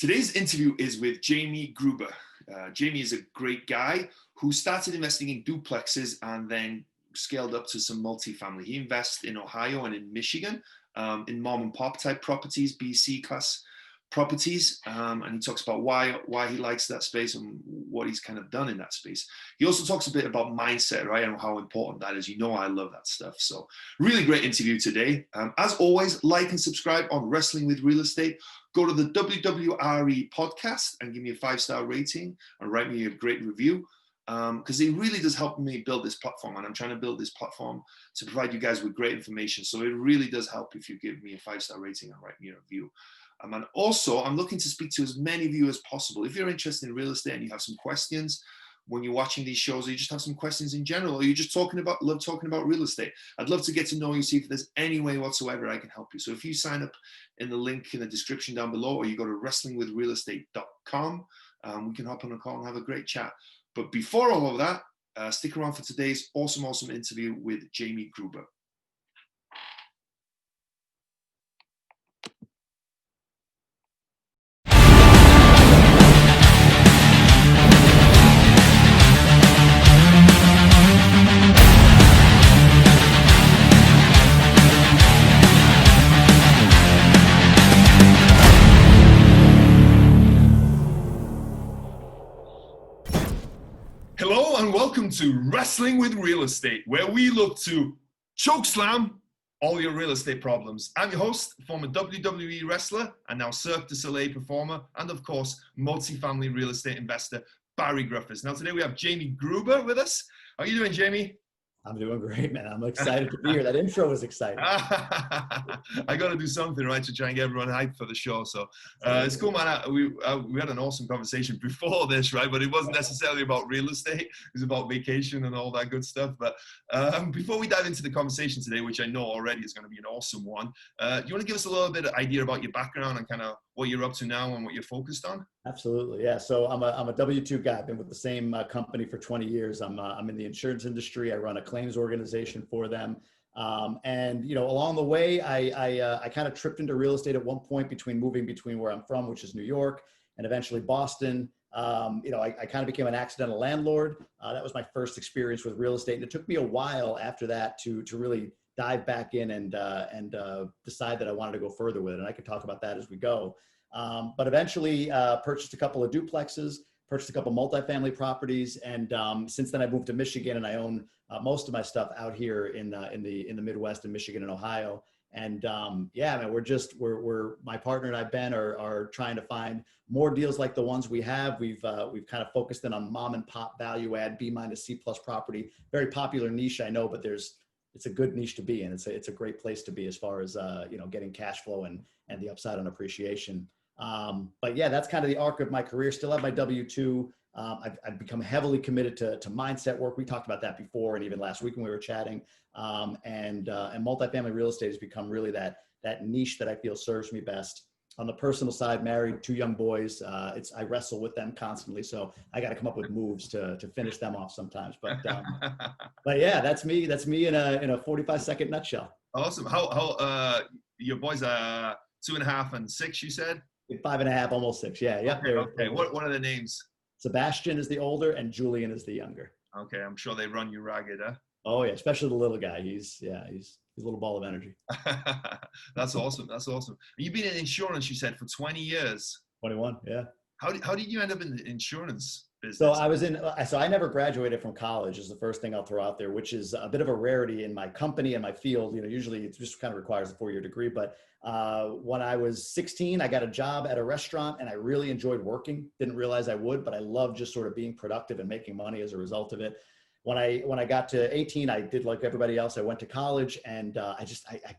Today's interview is with Jamie Gruber. Jamie is a great guy who started investing in duplexes and then scaled up to some multifamily. He invests in Ohio and in Michigan, in mom and pop type properties, BC class properties, and he talks about why he likes that space and what he's kind of done in that space. He also talks a bit about mindset, right, and how important that is. You know, I love that stuff. So really great interview today. As always, like and subscribe on Wrestling with Real Estate. Go to the WWRE Podcast and give me a 5-star rating and write me a great review, because it really does help me build this platform, and I'm trying to build this platform to provide you guys with great information. So it really does help if you give me a 5-star rating and write me a review. And also, I'm looking to speak to as many of you as possible. If you're interested in real estate and you have some questions when you're watching these shows, or you just have some questions in general, or you're just love talking about real estate, I'd love to get to know you, see if there's any way whatsoever I can help you. So if you sign up in the link in the description down below, or you go to wrestlingwithrealestate.com, we can hop on a call and have a great chat. But before all of that, stick around for today's awesome interview with Jamie Gruber. Hello and welcome to Wrestling with Real Estate, where we look to chokeslam all your real estate problems. I'm your host, former WWE wrestler and now Cirque du Soleil performer, and of course, multifamily real estate investor, Barri Griffiths. Now today we have Jamie Gruber with us. How are you doing, Jamie? I'm doing great, man. I'm excited to be here. That intro was exciting. I got to do something, right, to try and get everyone hyped for the show. So it's cool, man. We had an awesome conversation before this, right? But it wasn't necessarily about real estate. It was about vacation and all that good stuff. But before we dive into the conversation today, which I know already is going to be an awesome one, do you want to give us a little bit of idea about your background and kind of what you're up to now and what you're focused on? Absolutely, yeah. So I'm a W-2 guy. I've been with the same company for 20 years. I'm in the insurance industry. I run a claims organization for them. And you know, along the way, I kind of tripped into real estate at one point moving between where I'm from, which is New York, and eventually Boston. You know, I kind of became an accidental landlord. That was my first experience with real estate, and it took me a while after that to really dive back in and decide that I wanted to go further with it. And I could talk about that as we go. But eventually purchased a couple of duplexes, purchased a couple multifamily properties, and since then I moved to Michigan, and I own most of my stuff out here in the Midwest, in Michigan and Ohio. And yeah, man, we're my partner and I, Ben, are trying to find more deals like the ones we have. We've kind of focused in on mom and pop value add B- C+ property. Very popular niche, I know, but it's a good niche to be in. It's a great place to be as far as you know, getting cash flow and the upside on appreciation. But yeah, that's kind of the arc of my career. Still have my W-2. I've become heavily committed to mindset work. We talked about that before, and even last week when we were chatting. And multifamily real estate has become really that niche that I feel serves me best. On the personal side, married, 2 young boys. I wrestle with them constantly, so I got to come up with moves to finish them off sometimes. But yeah, that's me. That's me in a 45-second nutshell. Awesome. How your boys are 2.5 and 6, you said? 5.5, almost 6. Yeah. Yep. Okay. What are the names? Sebastian is the older and Julian is the younger. Okay. I'm sure they run you ragged, huh? Oh yeah. Especially the little guy. He's a little ball of energy. That's awesome. You've been in insurance, you said, for 20 years. 21. Yeah. How did you end up in the insurance business? So I never graduated from college, is the first thing I'll throw out there, which is a bit of a rarity in my company and my field. You know, usually it just kind of requires a 4-year degree. But when I was 16, I got a job at a restaurant and I really enjoyed working. Didn't realize I would, but I loved just sort of being productive and making money as a result of it. When I got to 18, I did like everybody else. I went to college, and I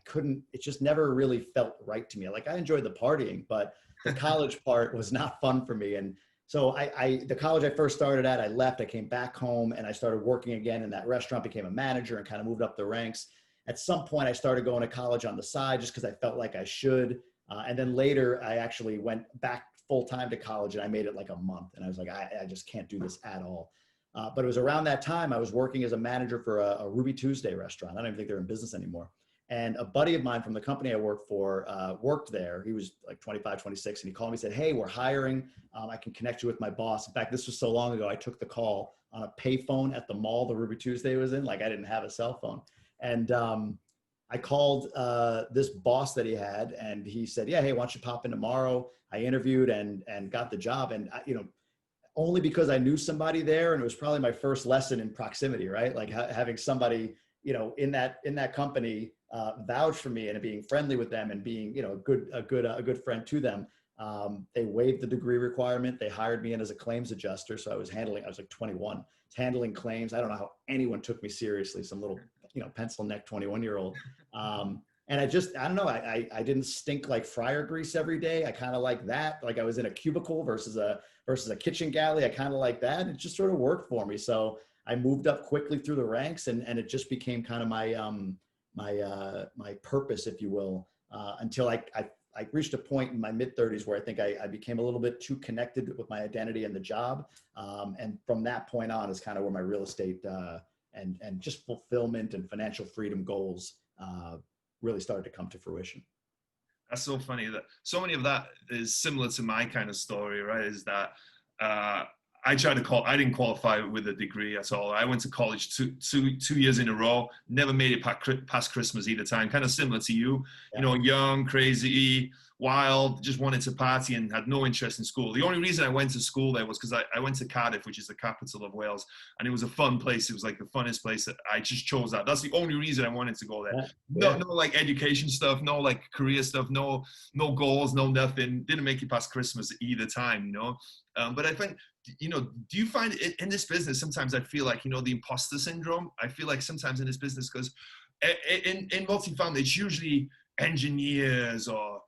couldn't. It just never really felt right to me. Like, I enjoyed the partying, but the college part was not fun for me. And so the college I first started at, I left. I came back home and I started working again in that restaurant. Became a manager and kind of moved up the ranks. At some point, I started going to college on the side just because I felt like I should. And then later, I actually went back full time to college, and I made it like a month. And I was like, I just can't do this at all. But it was around that time I was working as a manager for a Ruby Tuesday restaurant. I don't even think they're in business anymore. And a buddy of mine from the company I worked for worked there. He was like 25, 26. And he called me and said, hey, we're hiring. I can connect you with my boss. In fact, this was so long ago, I took the call on a payphone at the mall the Ruby Tuesday was in. Like I didn't have a cell phone. And I called this boss that he had, and he said, yeah, hey, why don't you pop in tomorrow? I interviewed and got the job. And, only because I knew somebody there, and it was probably my first lesson in proximity, right? Like having somebody, in that company vouch for me and being friendly with them and being, a good friend to them. They waived the degree requirement. They hired me in as a claims adjuster. So I was like 21, handling claims. I don't know how anyone took me seriously, some little, pencil neck 21-year-old. And I don't know, I didn't stink like fryer grease every day. I kind of like that. Like I was in a cubicle versus a kitchen galley. I kind of like that. It just sort of worked for me. So I moved up quickly through the ranks, and it just became kind of my purpose, if you will, until I reached a point in my mid-30s where I think I became a little bit too connected with my identity and the job. And from that point on is kind of where my real estate and just fulfillment and financial freedom goals really started to come to fruition. That's so funny that so many of that is similar to my kind of story, right? Is that I didn't qualify with a degree at all. I went to college two years in a row, never made it past Christmas either time. Kind of similar to you, young, crazy, wild, just wanted to party and had no interest in school. The only reason I went to school there was because I went to Cardiff, which is the capital of Wales, and it was a fun place. It was like the funnest place that I just chose that. That's the only reason I wanted to go there. Yeah. No like education stuff, no like career stuff, no goals, no nothing. Didn't make it past Christmas either time, But I think, do you find it in this business, sometimes I feel like, the imposter syndrome? I feel like sometimes in this business, because in multifamily, it's usually engineers or,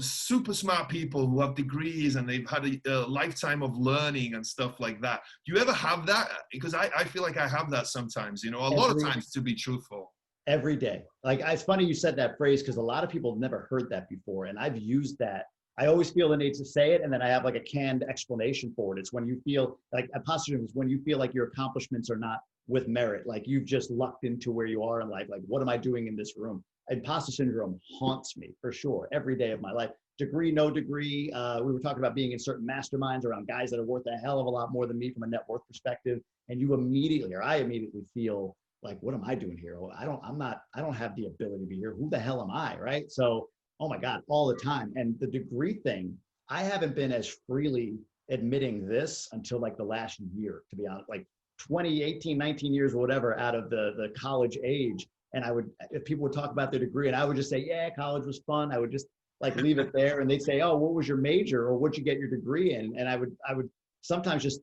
super smart people who have degrees and they've had a lifetime of learning and stuff like that. Do you ever have that? Because I feel like I have that sometimes, a lot of times, to be truthful. Every day. Like, it's funny you said that phrase, because a lot of people have never heard that before. And I've used that. I always feel the need to say it, and then I have like a canned explanation for it. It's when you feel like imposter syndrome is when you feel like your accomplishments are not with merit, like you've just lucked into where you are in life. Like, what am I doing in this room? Imposter syndrome haunts me for sure every day of my life. Degree, no degree. We were talking about being in certain masterminds around guys that are worth a hell of a lot more than me from a net worth perspective, and I immediately feel like, what am I doing here? I don't have the ability to be here. Who the hell am I, right? So. Oh my God, all the time. And the degree thing, I haven't been as freely admitting this until like the last year, to be honest, like 18, 19 years or whatever out of the college age. And if people would talk about their degree and I would just say, yeah, college was fun. I would just like leave it there. And they'd say, oh, what was your major or what'd you get your degree in? And I would sometimes just,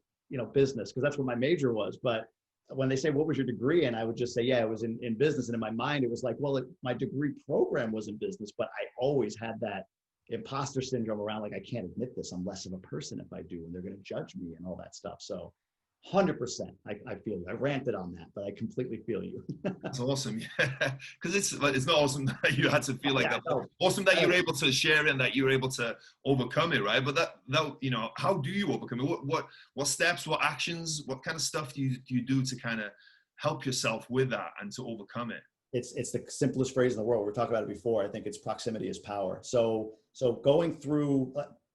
business, because that's what my major was. But when they say, what was your degree? And I would just say, yeah, it was in business. And in my mind, it was like, well, my degree program was in business, but I always had that imposter syndrome around, like, I can't admit this. I'm less of a person if I do, and they're going to judge me and all that stuff. So 100%, I feel you. I ranted on that, but I completely feel you. That's awesome. Yeah. Because it's not awesome that you had to feel like that. No. Awesome that you're able to share it and that you're able to overcome it, right? But that how do you overcome it? What steps, what actions, what kind of stuff do you do to kind of help yourself with that and to overcome it? It's the simplest phrase in the world. We talked about it before. I think it's proximity is power. So going through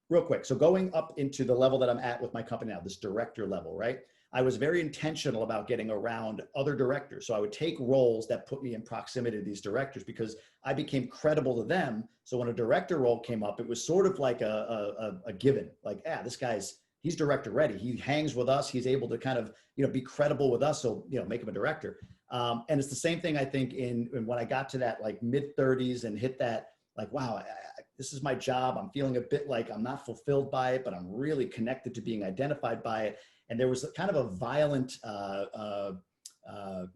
real quick. So going up into the level that I'm at with my company now, this director level, right? I was very intentional about getting around other directors. So I would take roles that put me in proximity to these directors because I became credible to them. So when a director role came up, it was sort of like a given, like, this guy's, he's director ready. He hangs with us. He's able to kind of, be credible with us. So, make him a director. And it's the same thing, I think, in when I got to that like mid 30s and hit that, like, wow, this is my job. I'm feeling a bit like I'm not fulfilled by it, but I'm really connected to being identified by it. And there was kind of a violent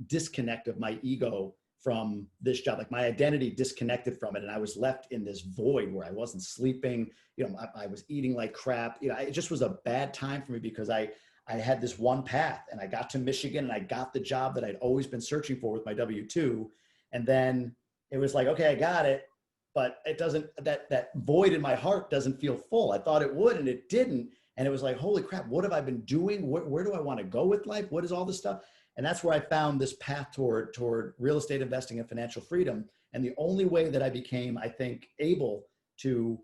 disconnect of my ego from this job, like my identity disconnected from it. And I was left in this void where I wasn't sleeping, I was eating like crap. It just was a bad time for me because I had this one path and I got to Michigan and I got the job that I'd always been searching for with my W-2. And then it was like, okay, I got it, but it doesn't, that void in my heart doesn't feel full. I thought it would, and it didn't. And it was like, holy crap, what have I been doing? Where do I want to go with life? What is all this stuff? And that's where I found this path toward real estate investing and financial freedom. And the only way that I became, I think, able to,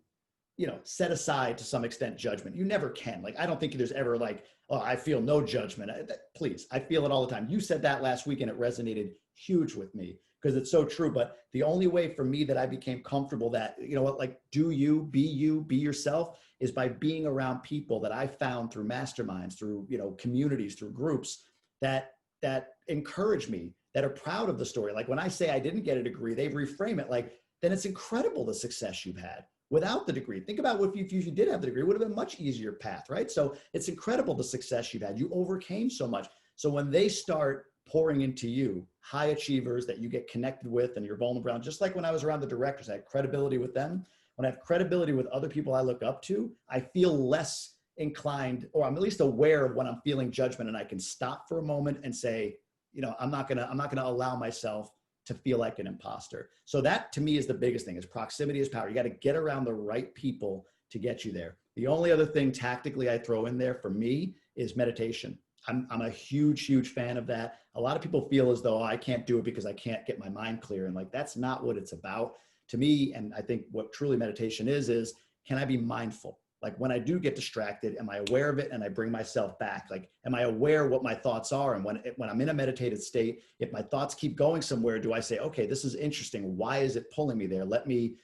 set aside to some extent judgment. You never can. Like, I don't think there's ever like, oh, I feel no judgment. Please, I feel it all the time. You said that last week and it resonated huge with me because it's so true. But the only way for me that I became comfortable that, like, you, be yourself, is by being around people that I found through masterminds, through, communities, through groups that encourage me, that are proud of the story. Like when I say I didn't get a degree, they reframe it like, then it's incredible the success you've had without the degree. Think about what if you did have the degree, it would have been a much easier path, right? So it's incredible the success you've had. You overcame so much. So when they start pouring into you, high achievers that you get connected with and you're vulnerable around, just like when I was around the directors, I had credibility with them. When I have credibility with other people I look up to, I feel less inclined, or I'm at least aware of when I'm feeling judgment, and I can stop for a moment and say, I'm not gonna allow myself to feel like an imposter. So that to me is the biggest thing, is proximity is power. You got to get around the right people to get you there. The only other thing tactically I throw in there for me is meditation. I'm a huge fan of that. A lot of people feel as though, I can't do it because I can't get my mind clear. And like, that's not what it's about to me. And I think what truly meditation is can I be mindful? Like when I do get distracted, am I aware of it and I bring myself back? Like, am I aware what my thoughts are? And when I'm in a meditative state, if my thoughts keep going somewhere, do I say, okay, this is interesting. Why is it pulling me there? Let me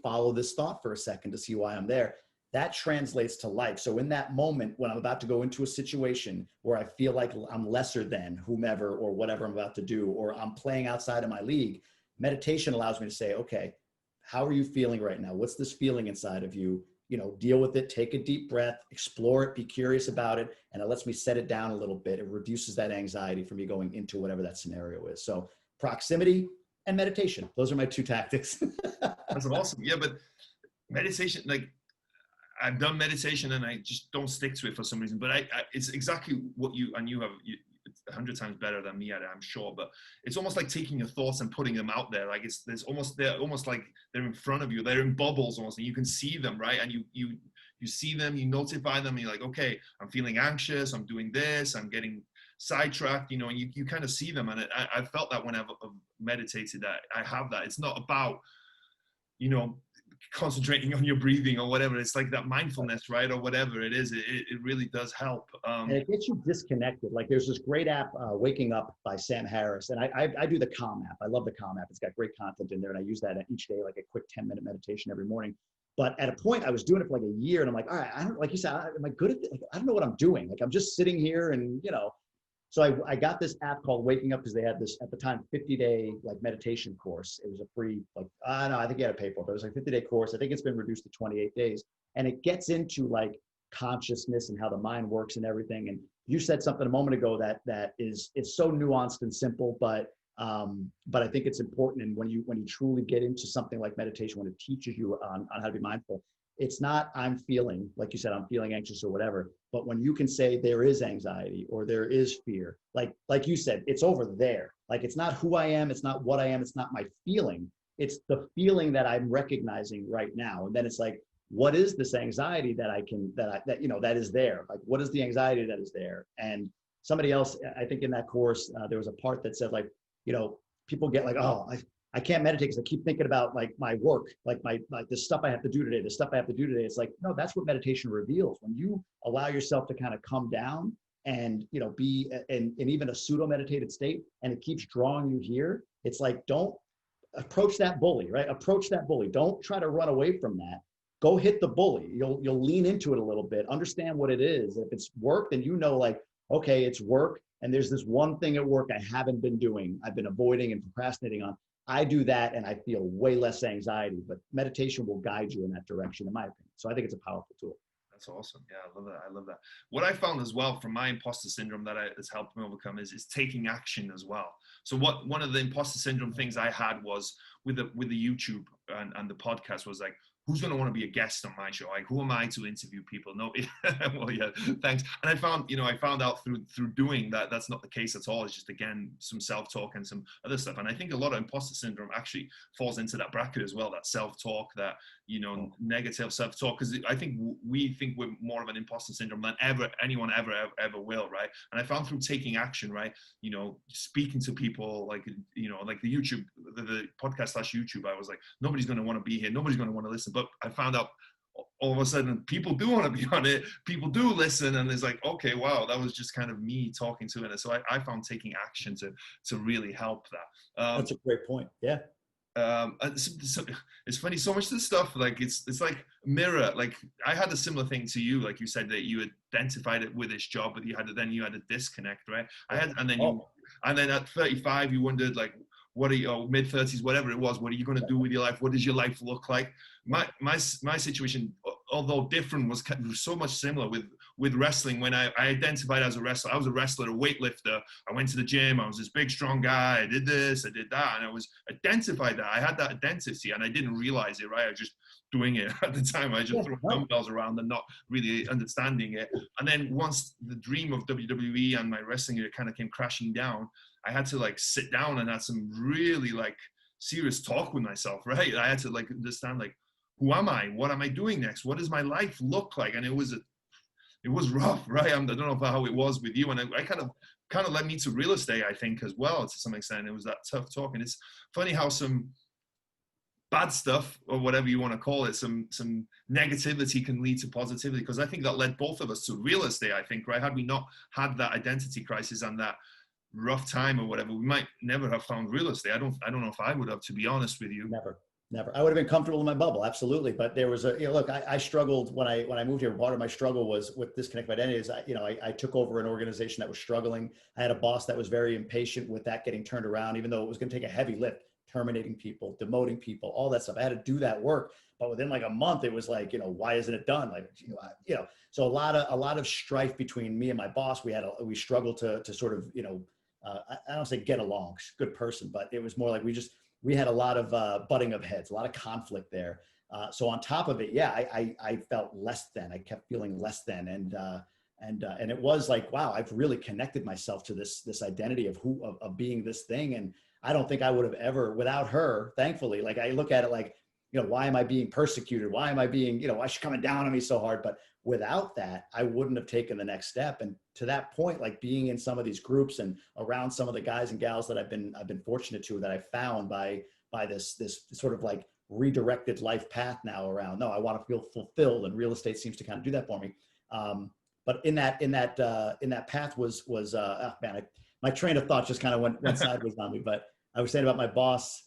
follow this thought for a second to see why I'm there. That translates to life. So in that moment, when I'm about to go into a situation where I feel like I'm lesser than whomever or whatever I'm about to do, or I'm playing outside of my league, meditation allows me to say, okay, how are you feeling right now? What's this feeling inside of you? Deal with it, take a deep breath, explore it, be curious about it. And it lets me set it down a little bit. It reduces that anxiety for me going into whatever that scenario is. So proximity and meditation, those are my two tactics. That's awesome. Yeah, but meditation, like I've done meditation and I just don't stick to it for some reason, but it's exactly what you have 100 times better than me at it, I'm sure. But it's almost like taking your thoughts and putting them out there. Like they're almost like they're in front of you. They're in bubbles almost, and you can see them, right? And you see them, you notify them, and you're like, okay, I'm feeling anxious, I'm doing this, I'm getting sidetracked, and you kind of see them. And I felt that when I've meditated, that I have that. It's not about, concentrating on your breathing or whatever. It's like that mindfulness, right? Or whatever it is, it really does help. And it gets you disconnected. Like there's this great app, Waking Up by Sam Harris. And I do the Calm app. I love the Calm app. It's got great content in there. And I use that each day, like a quick 10-minute meditation every morning. But at a point I was doing it for like a year and I'm like, all right, I don't, like you said, am I good at it? Like, I don't know what I'm doing. Like I'm just sitting here and, so I got this app called Waking Up because they had this, at the time, 50-day like meditation course. It was a free, like, no, I think you had to pay for it, but it was like a 50-day course. I think it's been reduced to 28 days. And it gets into like consciousness and how the mind works and everything. And you said something a moment ago that is so nuanced and simple, but I think it's important. And when you truly get into something like meditation, when it teaches you on how to be mindful, it's not I'm feeling, like you said, I'm feeling anxious or whatever. But when you can say there is anxiety or there is fear, like you said, it's over there. Like it's not who I am, it's not what I am, it's not my feeling. It's the feeling that I'm recognizing right now. And then it's like, what is this anxiety that is there? Like, what is the anxiety that is there? And somebody else, I think in that course, there was a part that said like, people get like, oh, I can't meditate because I keep thinking about like my work, like the stuff I have to do today, It's like, no, that's what meditation reveals. When you allow yourself to kind of come down and, be in even a pseudo meditated state, and it keeps drawing you here. It's like, don't approach that bully, right? Approach that bully. Don't try to run away from that. Go hit the bully. You'll lean into it a little bit, understand what it is. If it's work, then like, okay, it's work. And there's this one thing at work I haven't been doing. I've been avoiding and procrastinating on. I do that and I feel way less anxiety, but meditation will guide you in that direction, in my opinion. So I think it's a powerful tool. That's awesome. Yeah, I love that. What I found as well from my imposter syndrome that has helped me overcome is taking action as well. So one of the imposter syndrome things I had was with the YouTube and the podcast was like, who's going to want to be a guest on my show? Like, who am I to interview people? No, well, yeah, thanks. And I found out through doing that, that's not the case at all. It's just, again, some self-talk and some other stuff. And I think a lot of imposter syndrome actually falls into that bracket as well, that self-talk, that, negative self-talk. Because I think we think we're more of an imposter syndrome than anyone ever will, right? And I found through taking action, right, speaking to people, like, like the YouTube the podcast / YouTube, I was like, nobody's going to want to be here. Nobody's going to want to listen. But I found out all of a sudden people do want to be on it. People do listen. And it's like, okay, wow, that was just kind of me talking to it. And so I found taking action to really help that. That's a great point. Yeah. It's funny, so much of the stuff, like it's like a mirror. Like I had a similar thing to you, like you said that you identified it with this job, but you had a disconnect, right? And then at 35 you wondered, like, what are you, mid 30s, whatever it was, what are you going to do with your life? What does your life look like? My situation, although different, was so much similar with wrestling. When I identified as a wrestler, I was a wrestler, a weightlifter. I went to the gym. I was this big, strong guy. I did this, I did that. And I was identified that. I had that identity and I didn't realize it, right? I was just doing it at the time. I just threw dumbbells around and not really understanding it. And then once the dream of WWE and my wrestling career kind of came crashing down, I had to like sit down and have some really like serious talk with myself, right? I had to like understand, like, who am I? What am I doing next? What does my life look like? And it was rough, right? I don't know how it was with you. And I kind of led me to real estate, I think, as well, to some extent. It was that tough talk. And it's funny how some bad stuff, or whatever you want to call it, some negativity can lead to positivity, because I think that led both of us to real estate, I think, right? Had we not had that identity crisis and that rough time or whatever, we might never have found real estate. I don't know if I would have, to be honest with you. Never. I would have been comfortable in my bubble, absolutely. But there was look, I struggled when I moved here. Part of my struggle was with disconnect of identity. Is I took over an organization that was struggling. I had a boss that was very impatient with that getting turned around, even though it was going to take a heavy lift, terminating people, demoting people, all that stuff. I had to do that work, but within like a month, it was like, why isn't it done? Like, so a lot of strife between me and my boss. We struggled to sort of, I don't say get along, good person, but it was more like we had a lot of butting of heads, a lot of conflict there. So on top of it, I felt less than. I kept feeling less than, and it was like, wow, I've really connected myself to this identity of being this thing, and I don't think I would have ever without her. Thankfully, like I look at it like, why am I being persecuted? Why am I being, why is she coming down on me so hard? But without that, I wouldn't have taken the next step. And to that point, like being in some of these groups and around some of the guys and gals that I've been fortunate to, that I found by this sort of like redirected life path now around, no, I want to feel fulfilled, and real estate seems to kind of do that for me. But in that path was my train of thought just kind of went sideways on me. But I was saying about my boss,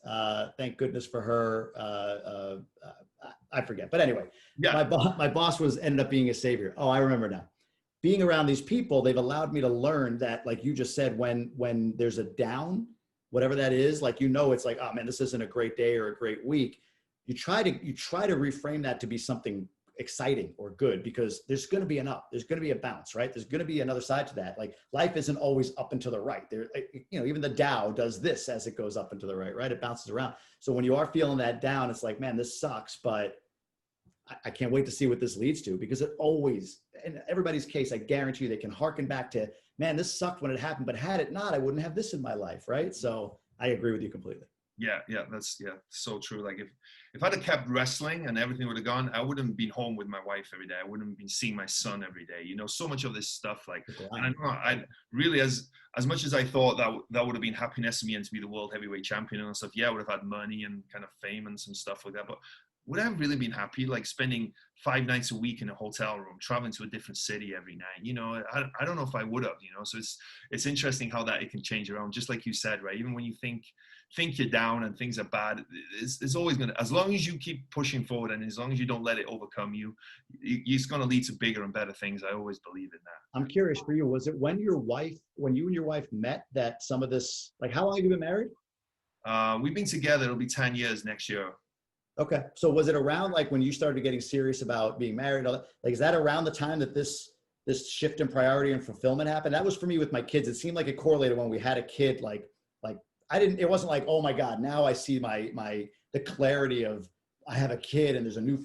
thank goodness for her. I forget. But anyway, yeah. My boss ended up being a savior. Oh, I remember now. Being around these people, they've allowed me to learn that, like you just said, when there's a down, whatever that is, like, it's like, oh man, this isn't a great day or a great week. You try to reframe that to be something exciting or good, because there's going to be an up, there's going to be a bounce, right? There's going to be another side to that. Like life isn't always up and to the right. There, even the Dow does this as it goes up and to the right? It bounces around. So when you are feeling that down, it's like, man, this sucks, but I can't wait to see what this leads to, because it always, in everybody's case, I guarantee you they can harken back to, man, this sucked when it happened, but had it not, I wouldn't have this in my life, right? So I agree with you completely. Yeah, that's so true. Like if I'd have kept wrestling and everything would have gone, I wouldn't have been home with my wife every day. I wouldn't have been seeing my son every day. So much of this stuff, like, and I really, as much as I thought that would have been happiness to me and to be the world heavyweight champion and stuff, I would have had money and kind of fame and some stuff like that. But would I have really been happy, like spending 5 nights a week in a hotel room, traveling to a different city every night? I don't know if I would have, so it's interesting how that it can change around, just like you said, right? Even when you think you're down and things are bad, it's always going to, as long as you keep pushing forward and as long as you don't let it overcome you, it's going to lead to bigger and better things. I always believe in that. I'm curious for you, was it when you and your wife met that some of this, like, how long have you been married? We've been together, it'll be 10 years next year. Okay. So was it around like when you started getting serious about being married? Like, is that around the time that this shift in priority and fulfillment happened? That was for me with my kids. It seemed like it correlated when we had a kid, like it wasn't like, oh my God, now I see the clarity of I have a kid and there's a new,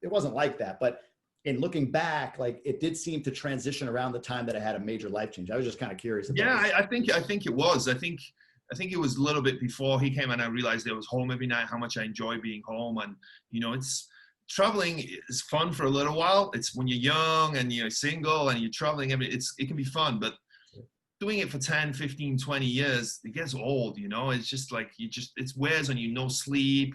it wasn't like that. But in looking back, like it did seem to transition around the time that I had a major life change. I was just kind of curious. I think it was. I think it was a little bit before he came and I realized I was home every night, how much I enjoy being home. And, it's traveling is fun for a little while. It's when you're young and you're single and you're traveling, it can be fun, but doing it for 10, 15, 20 years, it gets old, you know. It's just like, it wears on you, no sleep,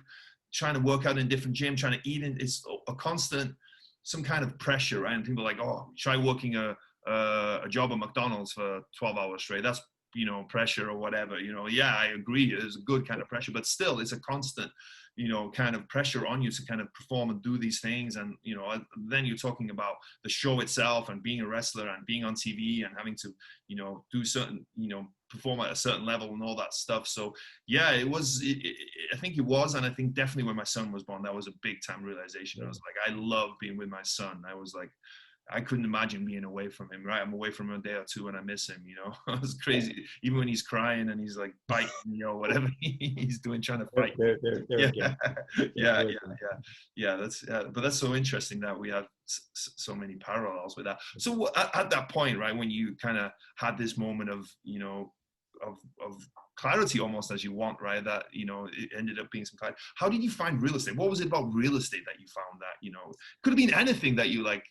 trying to work out in a different gym, trying to eat in, it's a constant, some kind of pressure, right? And people are like, oh, try working a job at McDonald's for 12 hours straight. That's, you know, pressure or whatever, you know. Yeah, I agree. It's a good kind of pressure, but still it's a constant, you know, kind of pressure on you to kind of perform and do these things. And, you know, then you're talking about the show itself and being a wrestler and being on TV and having to, you know, do certain, you know, perform at a certain level and all that stuff. So yeah, I think it was, and I think definitely when my son was born, that was a big time realization. I was like, I love being with my son. I was like, I couldn't imagine being away from him, right? I'm away from him a day or two and I miss him, you know. It was crazy. Even when he's crying and he's like biting me or whatever he's doing, trying to fight. Yeah. But that's so interesting that we have so many parallels with that. So at that point, right, when you kind of had this moment of, you know, of clarity almost as you want, right? That, you know, it ended up being some clarity. How did you find real estate? What was it about real estate that you found that, you know, could have been anything that you like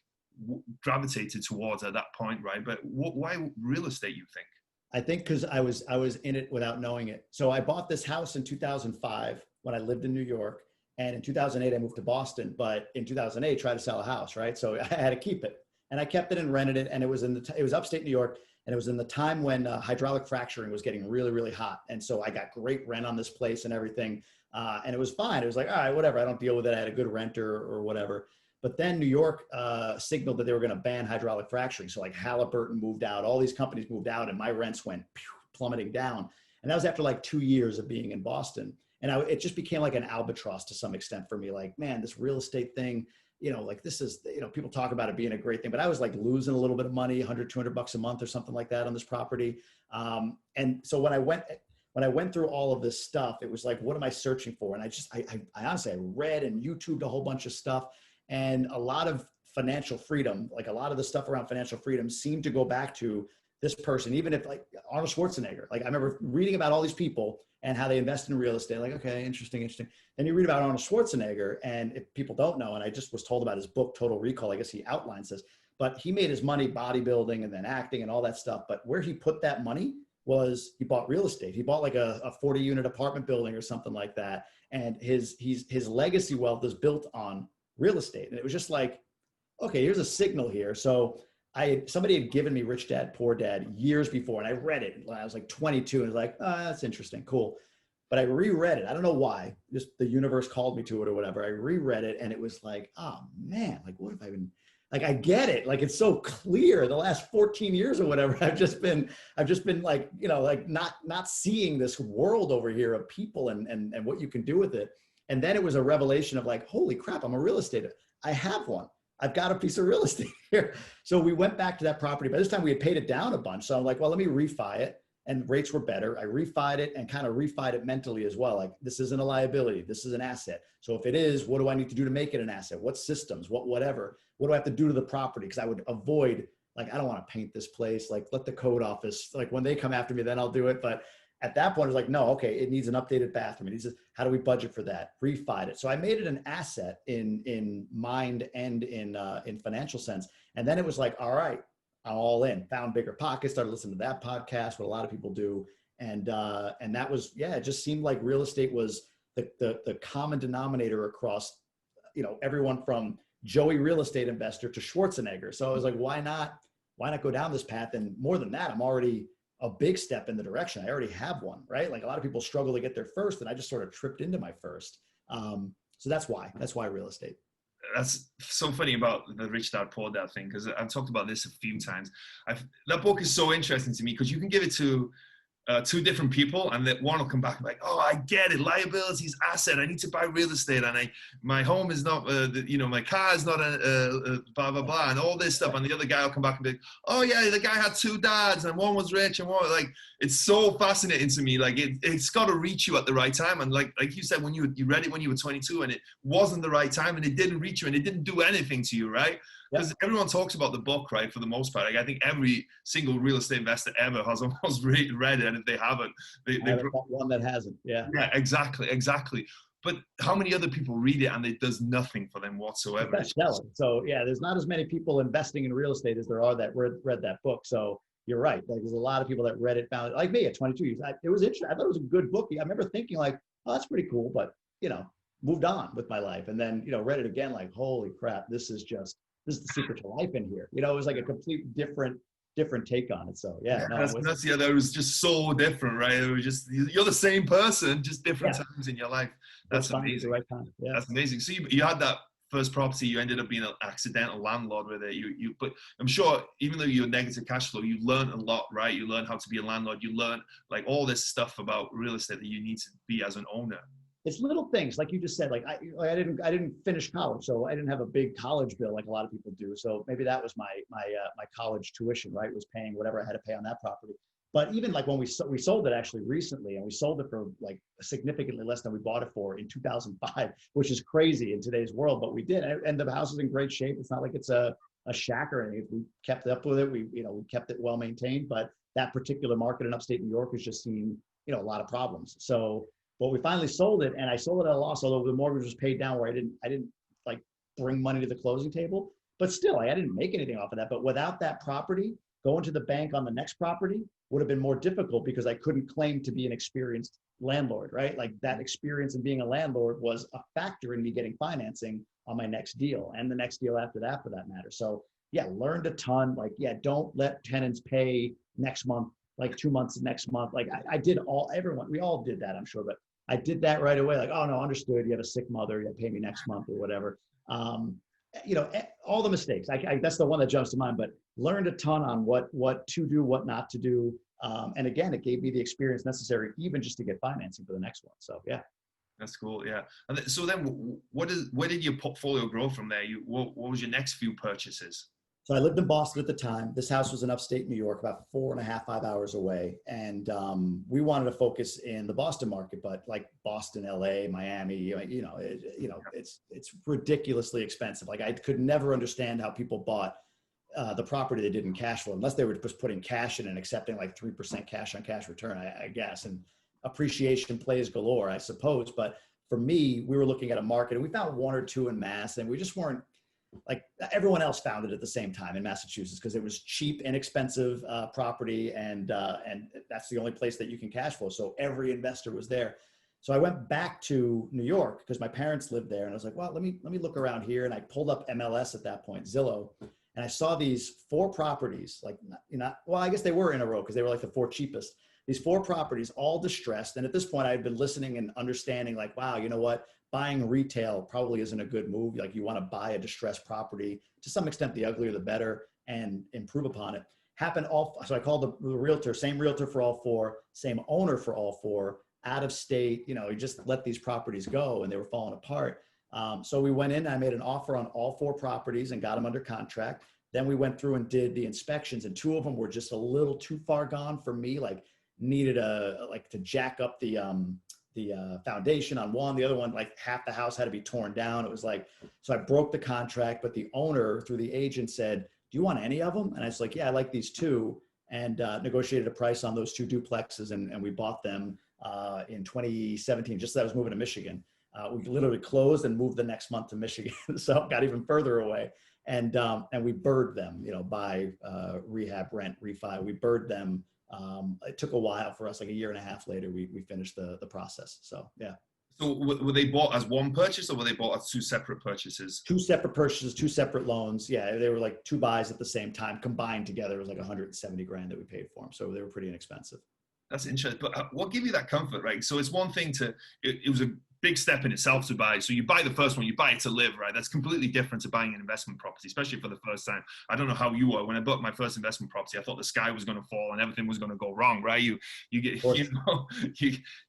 gravitated towards at that point, right? But why real estate, you think? I think because I was in it without knowing it. So I bought this house in 2005 when I lived in New York, and in 2008 I moved to Boston. But in 2008, tried to sell a house, right? So I had to keep it, and I kept it and rented it. And it was it was upstate New York, and it was in the time when hydraulic fracturing was getting really, really hot. And so I got great rent on this place and everything, and it was fine. It was like, all right, whatever. I don't deal with it. I had a good renter or whatever. But then New York signaled that they were going to ban hydraulic fracturing. So like Halliburton moved out, all these companies moved out, and my rents went plummeting down. And that was after like 2 years of being in Boston. And it just became like an albatross to some extent for me. Like, man, this real estate thing, you know, like this is, you know, people talk about it being a great thing, but I was like losing a little bit of money, $100-200 a month or something like that on this property. And so when I went through all of this stuff, it was like, what am I searching for? And I honestly, I read and YouTubed a whole bunch of stuff. And a lot of financial freedom, like a lot of the stuff around financial freedom seemed to go back to this person, even if like Arnold Schwarzenegger, like I remember reading about all these people and how they invest in real estate. Like, okay, interesting. Then you read about Arnold Schwarzenegger, and if people don't know, and I just was told about his book, Total Recall, I guess he outlines this, but he made his money bodybuilding and then acting and all that stuff. But where he put that money was he bought real estate. He bought like a 40-unit apartment building or something like that. And his legacy wealth is built on real estate. And it was just like, okay, here's a signal here. So somebody had given me Rich Dad, Poor Dad years before, and I read it when I was like 22, and I was like, oh, that's interesting, cool. But I reread it. I don't know why, just the universe called me to it or whatever. I reread it, and it was like, oh man, like what have I been, like, I get it. Like, it's so clear the last 14 years or whatever, I've just been like, you know, like not seeing this world over here of people and what you can do with it. And then it was a revelation of like, holy crap, I'm a real estate. I have one. I've got a piece of real estate here. So we went back to that property. By this time we had paid it down a bunch. So I'm like, well, let me refi it. And rates were better. I refied it and kind of refied it mentally as well. Like, this isn't a liability. This is an asset. So if it is, what do I need to do to make it an asset? What systems, whatever, what do I have to do to the property? Because I would avoid, like, I don't want to paint this place. Like, let the code office, like when they come after me, then I'll do it. But at that point, it was like, no, okay, it needs an updated bathroom. It needs how do we budget for that? Refied it. So I made it an asset in mind and in financial sense. And then it was like, all right, I'm all in. Found Bigger Pockets, started listening to that podcast, what a lot of people do. And that was, yeah, it just seemed like real estate was the common denominator across, you know, everyone from Joey real estate investor to Schwarzenegger. So I was like, why not go down this path? And more than that, I'm already a big step in the direction. I already have one, right? Like, a lot of people struggle to get their first, and I just sort of tripped into my first. So that's why real estate. That's so funny about the Rich Dad Poor Dad thing, because I've talked about this a few times. That book is so interesting to me because you can give it to two different people, and that one will come back and be like, oh, I get it. Liability is asset. I need to buy real estate, and my home is not, my car is not a blah, blah, blah, and all this stuff. And the other guy will come back and be like, oh yeah, the guy had two dads, and one was rich, and one, like, it's so fascinating to me. Like, it's got to reach you at the right time. And like you said, when you read it when you were 22, and it wasn't the right time, and it didn't reach you, and it didn't do anything to you, right? Because everyone talks about the book, right? For the most part, like, I think every single real estate investor ever has almost read it, and if they haven't, they one that hasn't. Yeah, exactly. But how many other people read it and it does nothing for them whatsoever? So yeah, there's not as many people investing in real estate as there are that read that book. So you're right. Like there's a lot of people that read it, found it, like me at 22. It was interesting. I thought it was a good book. I remember thinking like, oh, that's pretty cool, but moved on with my life. And then, read it again, like, holy crap, this is the secret to life in here. It was like a complete different take on it. So yeah, no, that was just so different, right? It was just, you're the same person, just different times in your life. That's amazing. Right time. Yeah. That's amazing. So you had that first property, you ended up being an accidental landlord with it. But I'm sure even though you're negative cash flow, you learned a lot, right? You learned how to be a landlord. You learned like all this stuff about real estate that you need to be as an owner. It's little things, like you just said. Like I didn't finish college, so I didn't have a big college bill like a lot of people do. So maybe that was my college tuition, right? Was paying whatever I had to pay on that property. But even like when we sold it actually recently, and we sold it for like significantly less than we bought it for in 2005, which is crazy in today's world. But we did, and the house is in great shape. It's not like it's a shack or anything. We kept up with it. We kept it well maintained. But that particular market in upstate New York has just seen a lot of problems. So. But we finally sold it, and I sold it at a loss, although the mortgage was paid down where I didn't like bring money to the closing table. But still, I didn't make anything off of that. But without that property, going to the bank on the next property would have been more difficult because I couldn't claim to be an experienced landlord, right? Like that experience in being a landlord was a factor in me getting financing on my next deal and the next deal after that, for that matter. So yeah, learned a ton. Like, yeah, don't let tenants pay next month, like 2 months next month. Like we all did that, I'm sure, but I did that right away. Like, oh no, understood. You have a sick mother. You pay me next month or whatever. All the mistakes. That's the one that jumps to mind. But learned a ton on what to do, what not to do. And again, it gave me the experience necessary, even just to get financing for the next one. So yeah. That's cool. Yeah. And so then, where did your portfolio grow from there? What was your next few purchases? So I lived in Boston at the time. This house was in upstate New York, about 4.5, 5 hours away. And we wanted to focus in the Boston market, but like Boston, LA, Miami, it's ridiculously expensive. Like I could never understand how people bought the property they didn't cash flow, unless they were just putting cash in and accepting like 3% cash on cash return, I guess. And appreciation plays galore, I suppose. But for me, we were looking at a market and we found one or two in Mass, and we just weren't, like everyone else found it at the same time in Massachusetts because it was cheap, inexpensive property, and that's the only place that you can cash flow. So every investor was there. So I went back to New York because my parents lived there, and I was like, well, let me look around here. And I pulled up MLS at that point, Zillow, and I saw these 4 properties, like well, I guess they were in a row because they were like the 4 cheapest. These 4 properties, all distressed. And at this point, I had been listening and understanding, like, wow, you know what? Buying retail probably isn't a good move. Like you want to buy a distressed property, to some extent, the uglier the better, and improve upon it. So I called the realtor, same realtor for all 4, same owner for all 4, out of state. You just let these properties go, and they were falling apart. So we went in, and I made an offer on all 4 properties and got them under contract. Then we went through and did the inspections, and 2 of them were just a little too far gone for me. Like needed to jack up the foundation on one. The other one, like half the house had to be torn down. It was like, so I broke the contract, but the owner through the agent said, do you want any of them? And I was like, yeah, I like these 2, and negotiated a price on those 2 duplexes. And we bought them in 2017, just as I was moving to Michigan. We literally closed and moved the next month to Michigan. So got even further away. And we bird them, buy, rehab, rent, refi. We bird them. It took a while for us, like 1.5 years later, we finished the process. So, yeah. So were they bought as one purchase, or were they bought as 2 separate purchases? 2 separate purchases, 2 separate loans. Yeah, they were like 2 buys at the same time. Combined together, it was like $170,000 that we paid for them. So they were pretty inexpensive. That's interesting. But what gave you that comfort, right? So it's one thing it was a big step in itself to buy. So you buy the first one, you buy it to live, right? That's completely different to buying an investment property, especially for the first time. I don't know how you were. When I bought my first investment property, I thought the sky was going to fall and everything was going to go wrong, right? You get,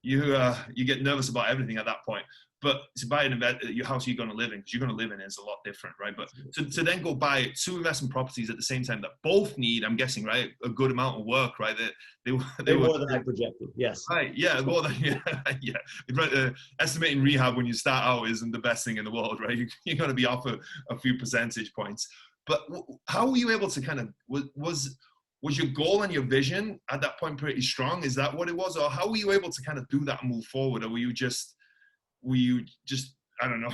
you get nervous about everything at that point. But to buy your house you're going to live in, because you're going to live in it, is a lot different, right? But to then go buy 2 investment properties at the same time that both need, I'm guessing, right, a good amount of work, right? They were more than I projected. Yes. Right. Yeah. More than yeah. Estimating rehab when you start out isn't the best thing in the world, right? You're going to be off a few percentage points. But how were you able to kind of was your goal and your vision at that point pretty strong? Is that what it was, or how were you able to kind of do that and move forward, or were you just I don't know,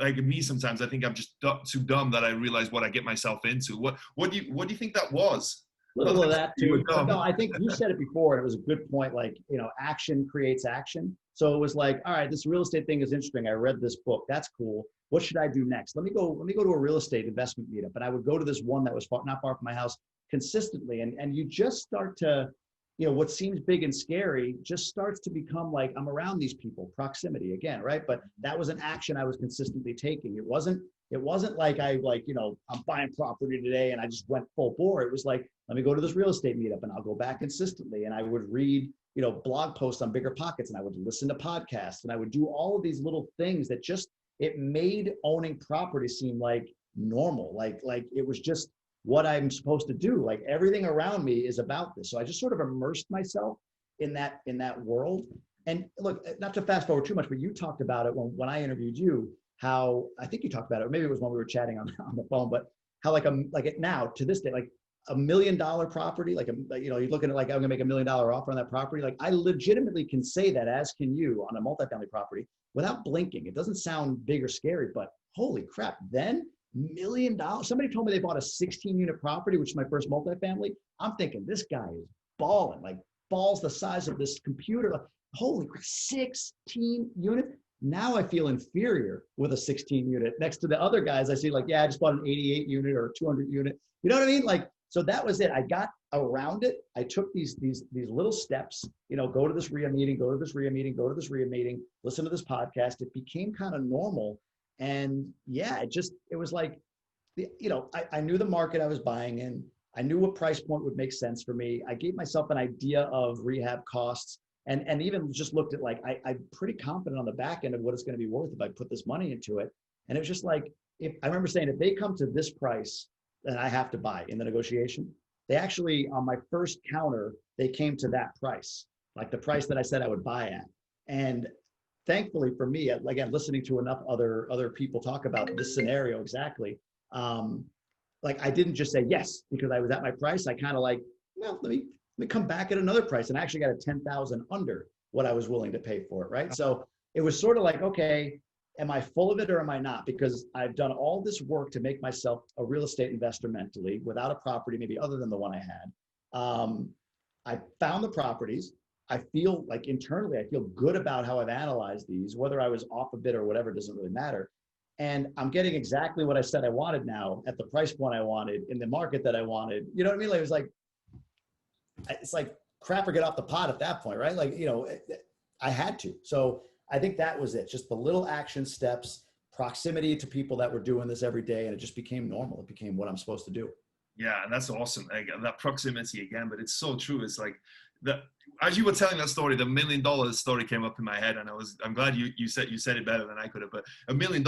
like me sometimes I think I'm just too dumb that I realize what I get myself into. What do you think that was? little of that too. But no, I think you said it before, and it was a good point. Like, action creates action. So it was like, all right, this real estate thing is interesting. I read this book. That's cool. What should I do next? Let me go to a real estate investment meetup. And I would go to this one that was not far from my house consistently. And you just start to, what seems big and scary just starts to become like, I'm around these people, proximity again, right? But that was an action I was consistently taking. It wasn't like I'm buying property today and I just went full bore. It was like, let me go to this real estate meetup and I'll go back consistently. And I would read, blog posts on Bigger Pockets, and I would listen to podcasts, and I would do all of these little things that it made owning property seem like normal. Like it was just what I'm supposed to do. Like everything around me is about this. So I just sort of immersed myself in that world. And look, not to fast forward too much, but you talked about it when I interviewed you, how I think you talked about it, or maybe it was when we were chatting on the phone, but how now to this day, like $1 million property, you're looking at like, I'm gonna make $1 million offer on that property. Like I legitimately can say that, as can you, on a multifamily property without blinking. It doesn't sound big or scary, but holy crap. Then $1 million. Somebody told me they bought a 16-unit property, which is my first multifamily. I'm thinking this guy is balling, like balls the size of this computer. Like, holy crap, 16 units. Now I feel inferior with a 16 unit next to the other guys. I see like, yeah, I just bought an 88 unit or a 200 unit. You know what I mean? Like, so that was it. I got around it. I took these little steps, go to this RIA meeting, go to this RIA meeting, go to this RIA meeting, listen to this podcast. It became kind of normal. And yeah, it was like, I knew the market I was buying in. I knew what price point would make sense for me. I gave myself an idea of rehab costs, and even just looked at like, I'm pretty confident on the back end of what it's going to be worth if I put this money into it. And it was just like, I remember saying, if they come to this price, then I have to buy in the negotiation. They actually, on my first counter, they came to that price, like the price that I said I would buy at. And thankfully for me, again, listening to enough other people talk about this scenario exactly, like I didn't just say yes because I was at my price. I kind of like, well, let me come back at another price, and I actually got a 10,000 under what I was willing to pay for it, right? So it was sort of like, okay, am I full of it or am I not? Because I've done all this work to make myself a real estate investor mentally without a property, maybe other than the one I had. I found the properties. I feel like internally, I feel good about how I've analyzed these, whether I was off a bit or whatever, doesn't really matter. And I'm getting exactly what I said I wanted now at the price point I wanted in the market that I wanted. You know what I mean? Like, it's like crap or get off the pot at that point, right? Like, I had to. So I think that was it. Just the little action steps, proximity to people that were doing this every day. And it just became normal. It became what I'm supposed to do. Yeah, and that's awesome. That proximity again, but it's so true. It's like that. As you were telling that story, the $1 million story came up in my head, and I'm glad you said it better than I could have. But $1 million,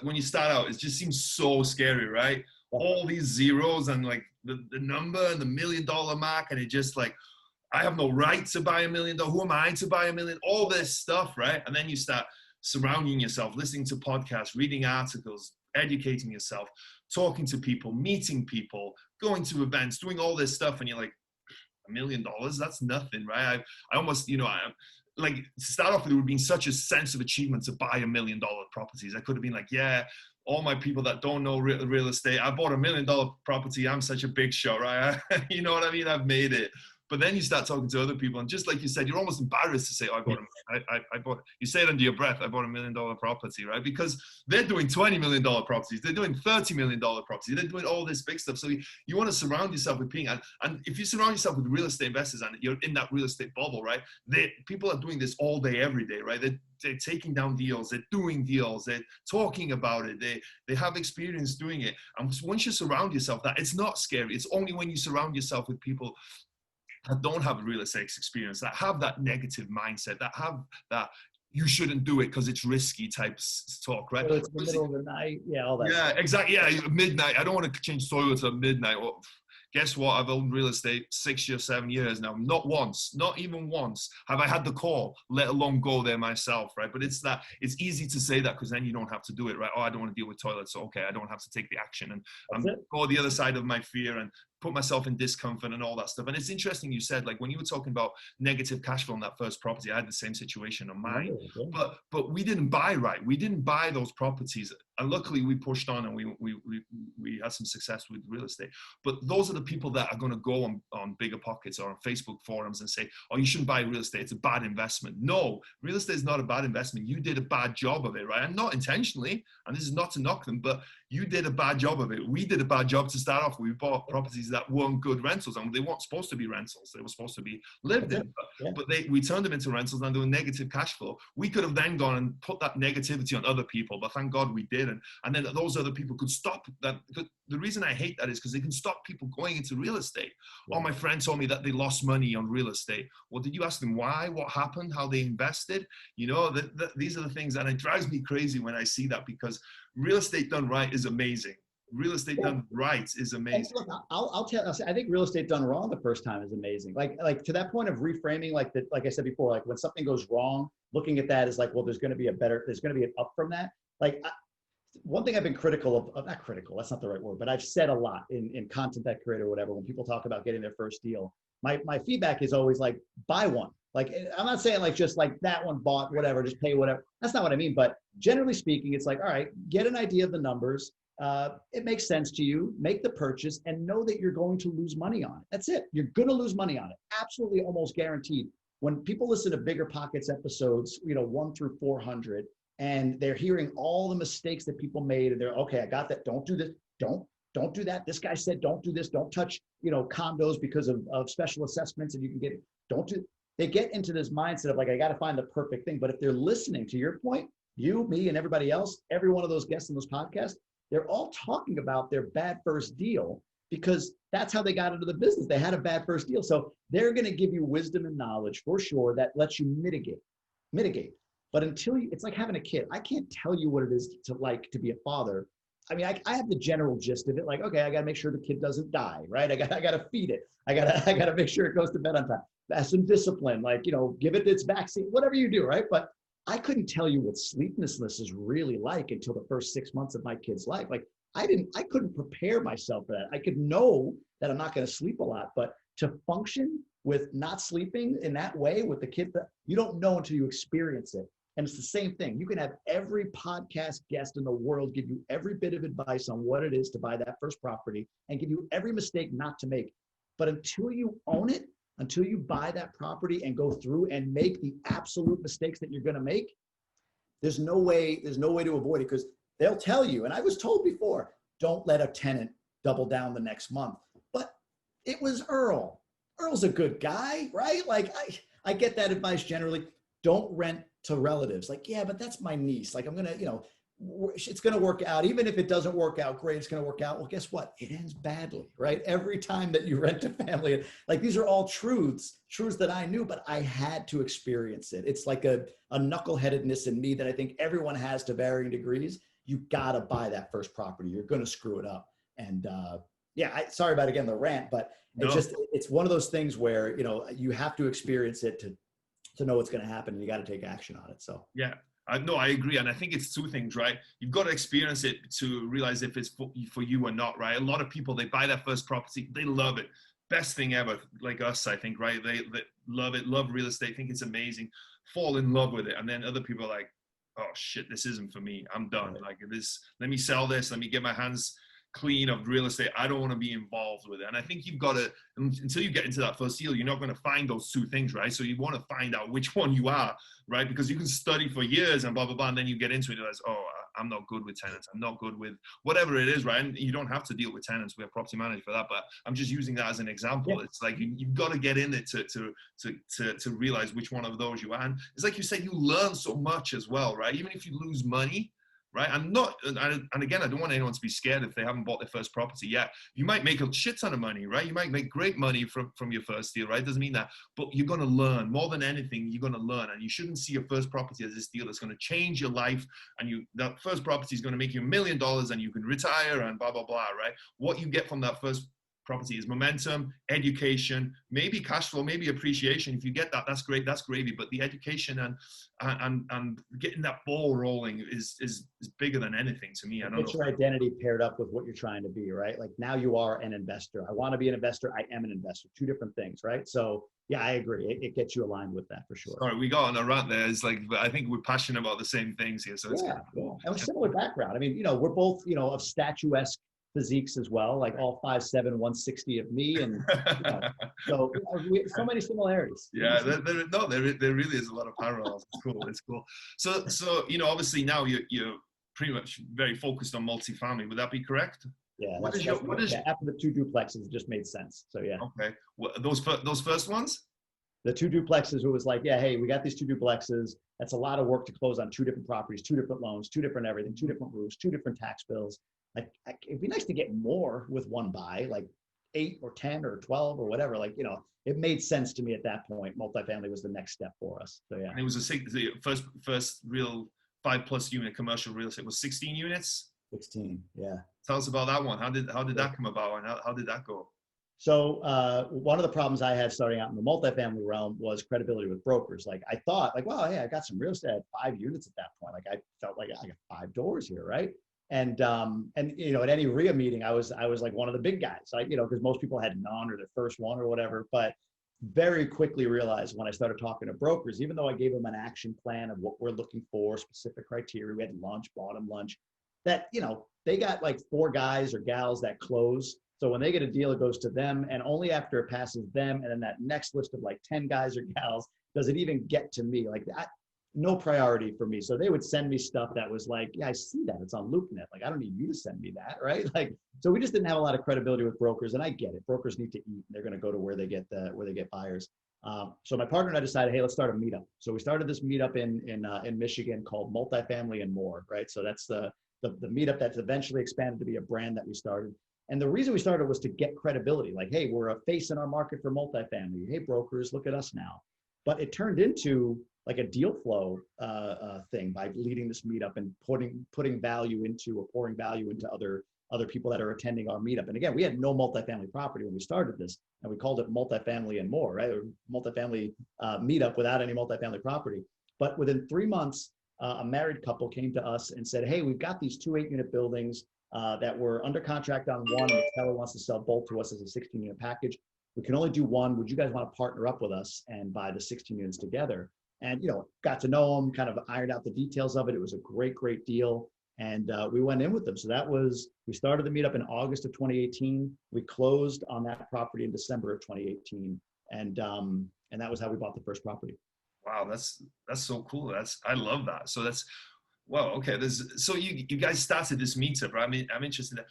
when you start out, it just seems so scary, right? All these zeros and like the number and the $1 million mark, and it just like, I have no right to buy $1 million. Who am I to buy $1 million? All this stuff, right? And then you start surrounding yourself, listening to podcasts, reading articles, educating yourself, talking to people, meeting people, going to events, doing all this stuff, and you're like, $1 million, that's nothing, right? I almost, like to start off with, it would have been such a sense of achievement to buy $1 million properties. I could have been like, yeah, all my people that don't know real estate, I bought $1 million property. I'm such a big shot, right? You know what I mean? I've made it. But then you start talking to other people, and just like you said, you're almost embarrassed to say, oh, I bought, you say it under your breath, I bought $1 million property, right? Because they're doing $20 million properties. They're doing $30 million properties. They're doing all this big stuff. So you want to surround yourself with people. And if you surround yourself with real estate investors and you're in that real estate bubble, right? People are doing this all day, every day, right? They're taking down deals. They're doing deals. They're talking about it. They have experience doing it. And once you surround yourself, that it's not scary. It's only when you surround yourself with people that don't have a real estate experience, that have that negative mindset, that have that you shouldn't do it because it's risky type talk, right? So it's the middle of the night, yeah, all that. Yeah, exactly. Yeah, midnight. I don't want to change toilets at midnight. Well, guess what? I've owned real estate 6 or 7 years now. Not once, not even once have I had the call, let alone go there myself, right? But it's easy to say that because then you don't have to do it, right? Oh, I don't want to deal with toilets. So, okay, I don't have to take the action and go the other side of my fear and put myself in discomfort and all that stuff. And it's interesting you said, like when you were talking about negative cash flow on that first property, I had the same situation on mine. But we didn't buy right. We didn't buy those properties. And luckily we pushed on and we had some success with real estate. But those are the people that are going to go on Bigger Pockets or on Facebook forums and say, oh, you shouldn't buy real estate. It's a bad investment. No, real estate is not a bad investment. You did a bad job of it, right? And not intentionally. And this is not to knock them, but you did a bad job of it. We did a bad job to start off. We bought properties that weren't good rentals, and they weren't supposed to be rentals. They were supposed to be lived in, but we turned them into rentals and they were negative cash flow. We could have then gone and put that negativity on other people, but thank God we didn't. And then those other people could stop that. The reason I hate that is because they can stop people going into real estate. Oh, my friend told me that they lost money on real estate. Well, did you ask them why? What happened? How they invested? You know, these are the things, and it drives me crazy when I see that, because real estate done right is amazing. Real estate done right is amazing. Look, I'll tell. I think real estate done wrong the first time is amazing. Like to that point of reframing, like I said before, like when something goes wrong, looking at that is like, well, there's going to be an up from that. Like one thing I've been critical of, not critical, that's not the right word, but I've said a lot in content that create or whatever, when people talk about getting their first deal, my feedback is always like, buy one. Like, I'm not saying like just like that one bought, whatever, just pay whatever. That's not what I mean. But generally speaking, it's like, all right, get an idea of the numbers. It makes sense to you, make the purchase and know that you're going to lose money on it. That's it. You're going to lose money on it. Absolutely, almost guaranteed. When people listen to Bigger Pockets episodes, 1 through 400, and they're hearing all the mistakes that people made, and they're, okay, I got that. Don't do this. Don't do that. This guy said, don't do this. Don't touch, condos because of special assessments, and you can get it. Don't do. They get into this mindset of like, I got to find the perfect thing. But if they're listening, to your point, you, me, and everybody else, every one of those guests in those podcasts, they're all talking about their bad first deal because that's how they got into the business. They had a bad first deal. So they're going to give you wisdom and knowledge for sure that lets you mitigate. But it's like having a kid. I can't tell you what it is to be a father. I mean, I have the general gist of it. Like, okay, I got to make sure the kid doesn't die, right? I got to feed it. I got to make sure it goes to bed on time. That's some discipline, like, give it its vaccine, whatever you do, right? But I couldn't tell you what sleeplessness is really like until the first 6 months of my kid's life. Like I couldn't prepare myself for that. I could know that I'm not going to sleep a lot, but to function with not sleeping in that way with the kid, you don't know until you experience it. And it's the same thing. You can have every podcast guest in the world give you every bit of advice on what it is to buy that first property and give you every mistake not to make. But until you own it, until you buy that property and go through and make the absolute mistakes that you're going to make, there's no way to avoid it, because they'll tell you, and I was told before, don't let a tenant double down the next month. But it was Earl. Earl's a good guy, right? Like I get that advice generally. Don't rent to relatives. Like, yeah, but that's my niece. Like I'm going to, it's going to work out. Even if it doesn't work out great, it's going to work out. Well, guess what? It ends badly, right? Every time that you rent a family, like these are all truths that I knew, but I had to experience it. It's like a knuckleheadedness in me that I think everyone has to varying degrees. You got to buy that first property. You're going to screw it up. And sorry about, again, the rant, but it's one of those things where, you have to experience it to know what's going to happen, and you got to take action on it. So, yeah. No, I agree. And I think it's two things, right? You've got to experience it to realize if it's for you or not, right? A lot of people, they buy their first property, they love it. Best thing ever, like us, I think, right? They love it, love real estate, think it's amazing, fall in love with it. And then other people are like, oh shit, this isn't for me. I'm done. Like this, let me sell this. Let me get my hands clean of real estate. I don't want to be involved with it. And I think you've got to, until you get into that first deal, you're not going to find those two things, right? So you want to find out which one you are, right? Because you can study for years and blah, blah, blah. And then you get into it and realize, oh, I'm not good with tenants. I'm not good with whatever it is, right? And you don't have to deal with tenants. We have property managers for that. But I'm just using that as an example. Yeah. It's like you've got to get in it to realize which one of those you are. And it's like you said, you learn so much as well, right? Even if you lose money, right? And again, I don't want anyone to be scared if they haven't bought their first property yet. You might make a shit ton of money, right? You might make great money from your first deal, right? Doesn't mean that, but you're going to learn more than anything. You're going to learn, and you shouldn't see your first property as this deal that's going to change your life. And that first property is going to make you $1 million, and you can retire and blah, blah, blah, right? What you get from that first property is momentum, education, maybe cash flow, maybe appreciation. If you get that, that's great, that's gravy. But the education and getting that ball rolling is bigger than anything to me. I don't know. Get your identity paired up with what you're trying to be, right? Like now you are an investor. I want to be an investor. I am an investor. Two different things, right? So yeah, I agree. It gets you aligned with that for sure. Sorry, we got on a rant there. It's like, I think we're passionate about the same things here. So it's yeah. And a similar background. I mean, we're both, of statuesque physiques as well, like all 5'7", 160 of me, and so we have so many similarities. Yeah, there really is a lot of parallels. It's cool. So obviously now you're pretty much very focused on multifamily. Would that be correct? Yeah. After the 2 duplexes, it just made sense. So yeah. Okay. Those first ones? The 2 duplexes, it was like, yeah, hey, we got these 2 duplexes. That's a lot of work to close on 2 different properties, 2 different loans, 2 different everything, 2 different roofs, 2 different tax bills. Like, it'd be nice to get more with one buy, like 8 or 10 or 12 or whatever. Like, it made sense to me at that point. Multifamily was the next step for us. So yeah. And it was the first real 5+ unit commercial real estate was 16 units. 16, yeah. Tell us about that one. How did that come about, and how did that go? So one of the problems I had starting out in the multifamily realm was credibility with brokers. Like I thought, like, well, hey, I got some real estate. I had 5 units at that point. Like I felt like I got 5 doors here, right? And at any RIA meeting, I was like one of the big guys, like, because most people had none or their first one or whatever. But very quickly realized when I started talking to brokers, even though I gave them an action plan of what we're looking for, specific criteria, we had lunch, bought them lunch, that, they got like 4 guys or gals that close. So when they get a deal, it goes to them, and only after it passes them and then that next list of like 10 guys or gals does it even get to me. Like that, no priority for me. So they would send me stuff that was like, yeah, I see that, it's on LoopNet. Like, I don't need you to send me that, right? Like, so we just didn't have a lot of credibility with brokers, and I get it. Brokers need to eat. They're going to go to where they get buyers. So my partner and I decided, hey, let's start a meetup. So we started this meetup in Michigan called Multifamily and More, right? So that's the meetup that's eventually expanded to be a brand that we started. And the reason we started was to get credibility. Like, hey, we're a face in our market for multifamily. Hey, brokers, look at us now. But it turned into like a deal flow thing by leading this meetup and pouring value into other people that are attending our meetup. And again, we had no multifamily property when we started this, and we called it Multifamily and More, right? Or multifamily meetup without any multifamily property. But within 3 months, a married couple came to us and said, hey, we've got these 2 8-unit buildings that we're under contract on one, and the seller wants to sell both to us as a 16-unit package. We can only do one. Would you guys want to partner up with us and buy the 16 units together? And, got to know them, kind of ironed out the details of it. It was a great, great deal. And we went in with them. So we started the meetup in August of 2018. We closed on that property in December of 2018. And that was how we bought the first property. Wow, that's so cool. I love that. So wow. Okay. So you guys started this meetup, right? I mean, I'm interested in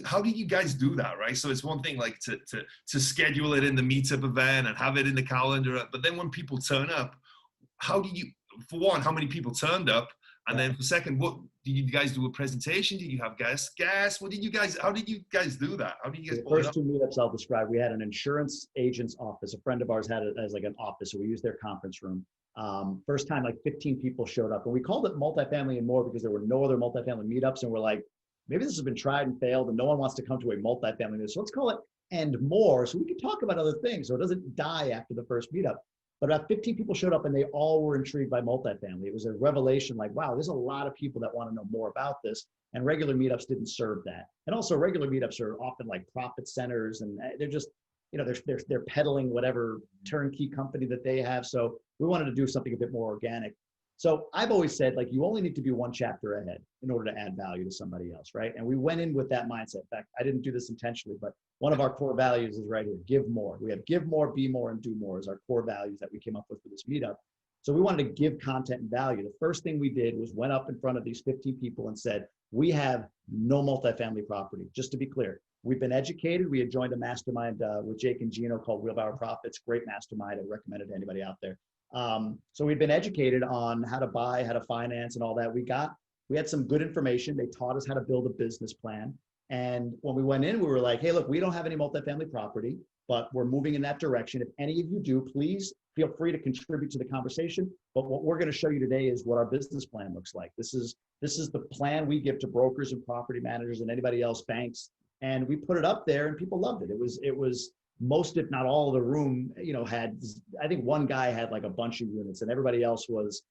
how did you guys do that, right? So it's one thing like to schedule it in the meetup event and have it in the calendar, but then when people turn up, how many people turned up? And then for second, what did you guys do? A presentation? Did you have guests? How did you guys do that? How did you guys the first 2 meetups I'll describe, we had an insurance agent's office. A friend of ours had it as like an office, so we used their conference room. First time, like 15 people showed up, and we called it Multifamily and More because there were no other multifamily meetups, and we're like, maybe this has been tried and failed, and no one wants to come to a multifamily meetup. So let's call it and more, so we can talk about other things, so it doesn't die after the first meetup. But about 15 people showed up, and they all were intrigued by multifamily. It was a revelation, like, wow, there's a lot of people that want to know more about this, and regular meetups didn't serve that. And also, regular meetups are often like profit centers, and they're just, they're peddling whatever turnkey company that they have. So we wanted to do something a bit more organic. So I've always said, like, you only need to be 1 chapter ahead in order to add value to somebody else, right? And we went in with that mindset. In fact, I didn't do this intentionally, but one of our core values is right here: give more. We have give more, be more, and do more is our core values that we came up with for this meetup. So we wanted to give content and value. The first thing we did was went up in front of these 15 people and said, we have no multifamily property. Just to be clear, we've been educated. We had joined a mastermind with Jake and Gino called Wheelbarrow Profits. Great mastermind. I recommend it to anybody out there. So we've been educated on how to buy, how to finance, and all that. We had some good information. They taught us how to build a business plan. And when we went in, we were like, hey, look, we don't have any multifamily property, but we're moving in that direction. If any of you do, please feel free to contribute to the conversation. But what we're going to show you today is what our business plan looks like. This is the plan we give to brokers and property managers and anybody else, banks, And we put it up there and people loved it. It was most, if not all of the room, had, I think one guy had like a bunch of units and everybody else was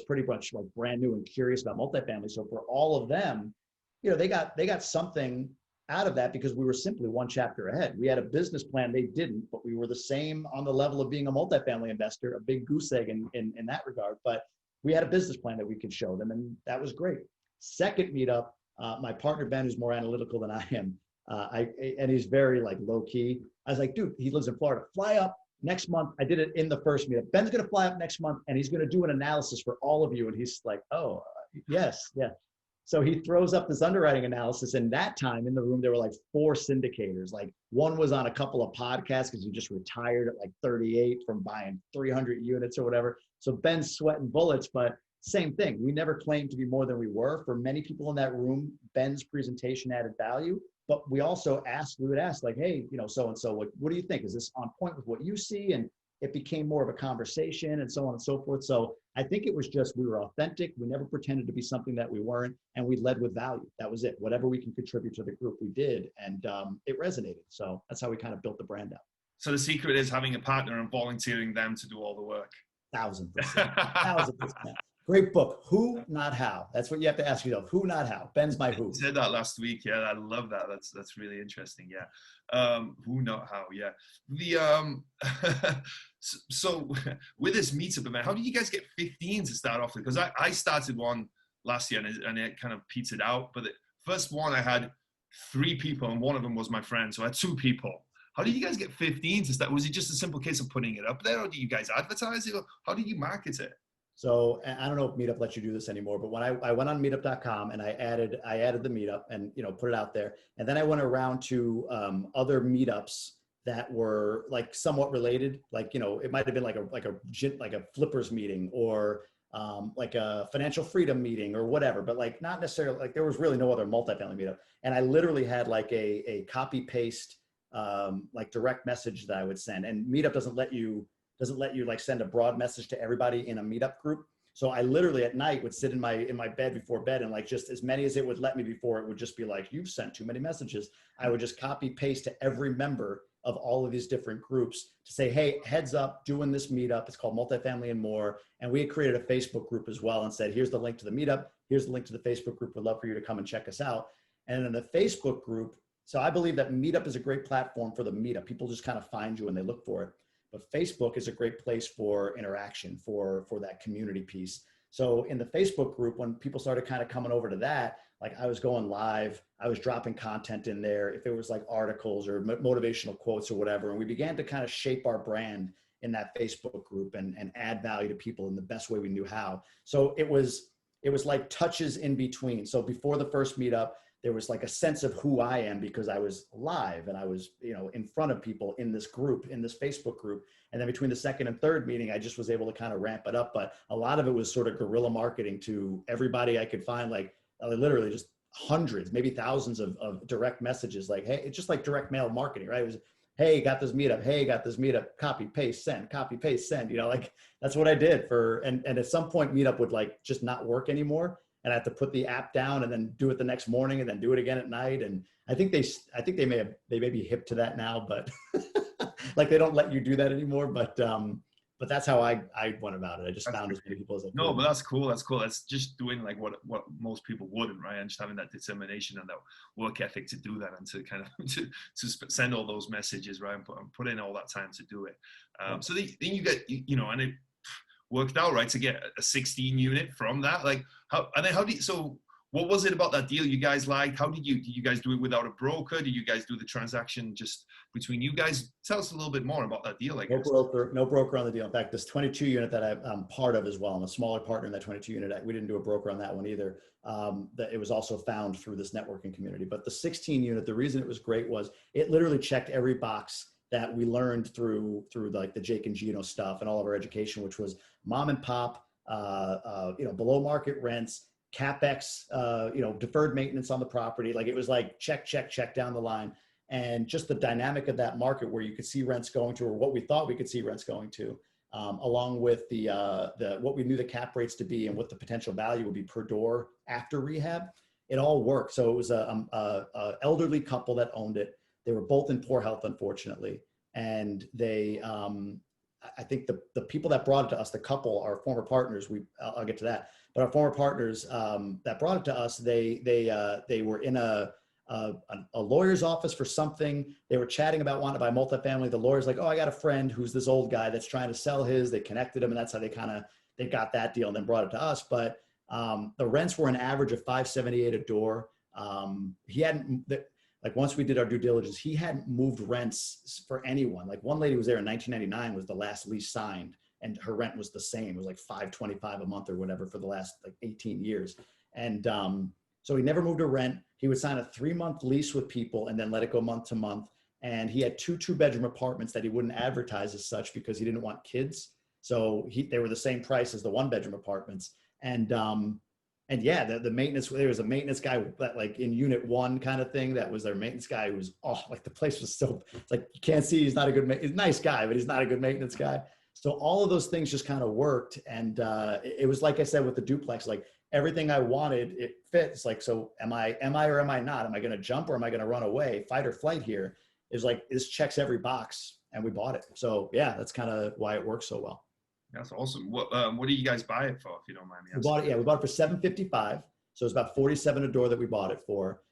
pretty much like brand new and curious about multifamily. So for all of them, they got something out of that because we were simply one chapter ahead. We had a business plan, they didn't, but we were the same on the level of being a multifamily investor, a big goose egg in that regard. But we had a business plan that we could show them, and that was great. Second meetup, my partner Ben, who's more analytical than I am, and he's very like low key. I was like, dude, he lives in Florida. Fly up next month. I did it in the first meetup. Ben's gonna fly up next month, and he's gonna do an analysis for all of you. And he's like, oh, yes, yeah. So he throws up this underwriting analysis, and that time in the room there were like 4 syndicators. Like one was on a couple of podcasts because he just retired at like 38 from buying 300 units or whatever. So Ben's sweating bullets, but same thing. We never claimed to be more than we were. For many people in that room, Ben's presentation added value. But we also would ask like, hey, so-and-so, what do you think? Is this on point with what you see? And it became more of a conversation and so on and so forth. So I think it was just, we were authentic. We never pretended to be something that we weren't. And we led with value. That was it. Whatever we can contribute to the group, we did. And it resonated. So that's how we kind of built the brand out. So the secret is having a partner and volunteering them to do all the work. 1000%. 1000%. Great book. Who, not how. That's what you have to ask yourself. Who, not how. Ben's my who. I said that last week. Yeah, I love that. That's really interesting. Yeah. Who, not how. Yeah. So with this meetup event, how did you guys get 15 to start off with? Because I started one last year and it kind of petered out. But the first one I had 3 people and one of them was my friend. So I had 2 people. How did you guys get 15 to start? Was it just a simple case of putting it up there, or do you guys advertise it? Or how do you market it? So I don't know if Meetup lets you do this anymore, but when I went on meetup.com and I added the meetup and, put it out there. And then I went around to other meetups that were like somewhat related. Like, it might've been like a flippers meeting or like a financial freedom meeting or whatever, but like not necessarily, like there was really no other multifamily meetup. And I literally had like a copy paste like direct message that I would send, and Meetup doesn't let you like send a broad message to everybody in a meetup group. So I literally at night would sit in my bed before bed and like just as many as it would let me before it would just be like, you've sent too many messages. I would just copy paste to every member of all of these different groups to say, hey, heads up, doing this meetup. It's called Multifamily and More. And we had created a Facebook group as well and said, here's the link to the meetup. Here's the link to the Facebook group. We'd love for you to come and check us out. And in the Facebook group, so I believe that Meetup is a great platform for the meetup. People just kind of find you and they look for it. But Facebook is a great place for interaction, for that community piece. So in the Facebook group, when people started kind of coming over to that, like I was going live, I was dropping content in there. If it was like articles or motivational quotes or whatever, and we began to kind of shape our brand in that Facebook group and add value to people in the best way we knew how. So it was like touches in between. So before the first meetup, there was like a sense of who I am because I was live and I was, in front of people in this group, in this Facebook group. And then between the second and third meeting, I just was able to kind of ramp it up. But a lot of it was sort of guerrilla marketing to everybody I could find, like literally just hundreds, maybe thousands of direct messages. Like, hey, it's just like direct mail marketing, right? It was, hey, got this meetup. Hey, got this meetup. Copy, paste, send, copy, paste, send, like that's what I did and at some point meetup would like just not work anymore. And I have to put the app down and then do it the next morning and then do it again at night. And I think they may be hip to that now, but like they don't let you do that anymore. But that's how I went about it. I just found as many people as I could. No, but that's cool. That's cool. That's just doing like what most people wouldn't, right? And just having that determination and that work ethic to do that and to kind of to send all those messages, right? And put in all that time to do it. So then you get, and it worked out, right, to get a 16 unit from that. Like so what was it about that deal you guys liked? How did you guys do it without a broker? Did you guys do the transaction just between you guys? Tell us a little bit more about that deal, I guess. No broker on the deal. In fact, this 22 unit that I'm part of as well, I'm a smaller partner in that 22 unit. We didn't do a broker on that one either. That it was also found through this networking community. But the 16 unit, the reason it was great was it literally checked every box that we learned through like the Jake and Gino stuff and all of our education, which was mom and pop, below market rents, CapEx, deferred maintenance on the property. Like it was like check down the line. And just the dynamic of that market where you could see rents going to, or what we thought we could see rents going to, along with the what we knew the cap rates to be and what the potential value would be per door after rehab. it all worked. So it was a elderly couple that owned it. They were both in poor health, unfortunately. And they, I think the people that brought it to us, the couple, our former partners, I'll get to that, but our former partners that brought it to us, they were in a lawyer's office for something. They were chatting about wanting to buy multifamily. The lawyer's like, oh, I got a friend who's this old guy that's trying to sell his. They connected him, and that's how they got that deal and then brought it to us. But the rents were an average of $578 a door. He hadn't, like once we did our due diligence, he hadn't moved rents for anyone. Like one lady was there in 1999, was the last lease signed, and her rent was the same. It was like $525 a month or whatever for the last like 18 years. And so he never moved a rent. He would sign a 3-month lease with people and then let it go month to month. And he had 2 2-bedroom apartments that he wouldn't advertise as such because he didn't want kids. So they were the same price as the 1-bedroom apartments. And yeah, the maintenance, there was a maintenance guy that like in unit 1 kind of thing. That was their maintenance guy who was, like the place was so, it's like, you can't see, he's not a good, he's a nice guy, but he's not a good maintenance guy. So all of those things just kind of worked. And it was, like I said, with the duplex, like everything I wanted, it fits. Like, so am I or am I not? Am I going to jump or am I going to run away? Fight or flight here is like, this checks every box, and we bought it. So yeah, that's kind of why it works so well. That's awesome. What do you guys buy it for, if you don't mind me asking? We bought it for $755. So it's about $47 a door that we bought it for.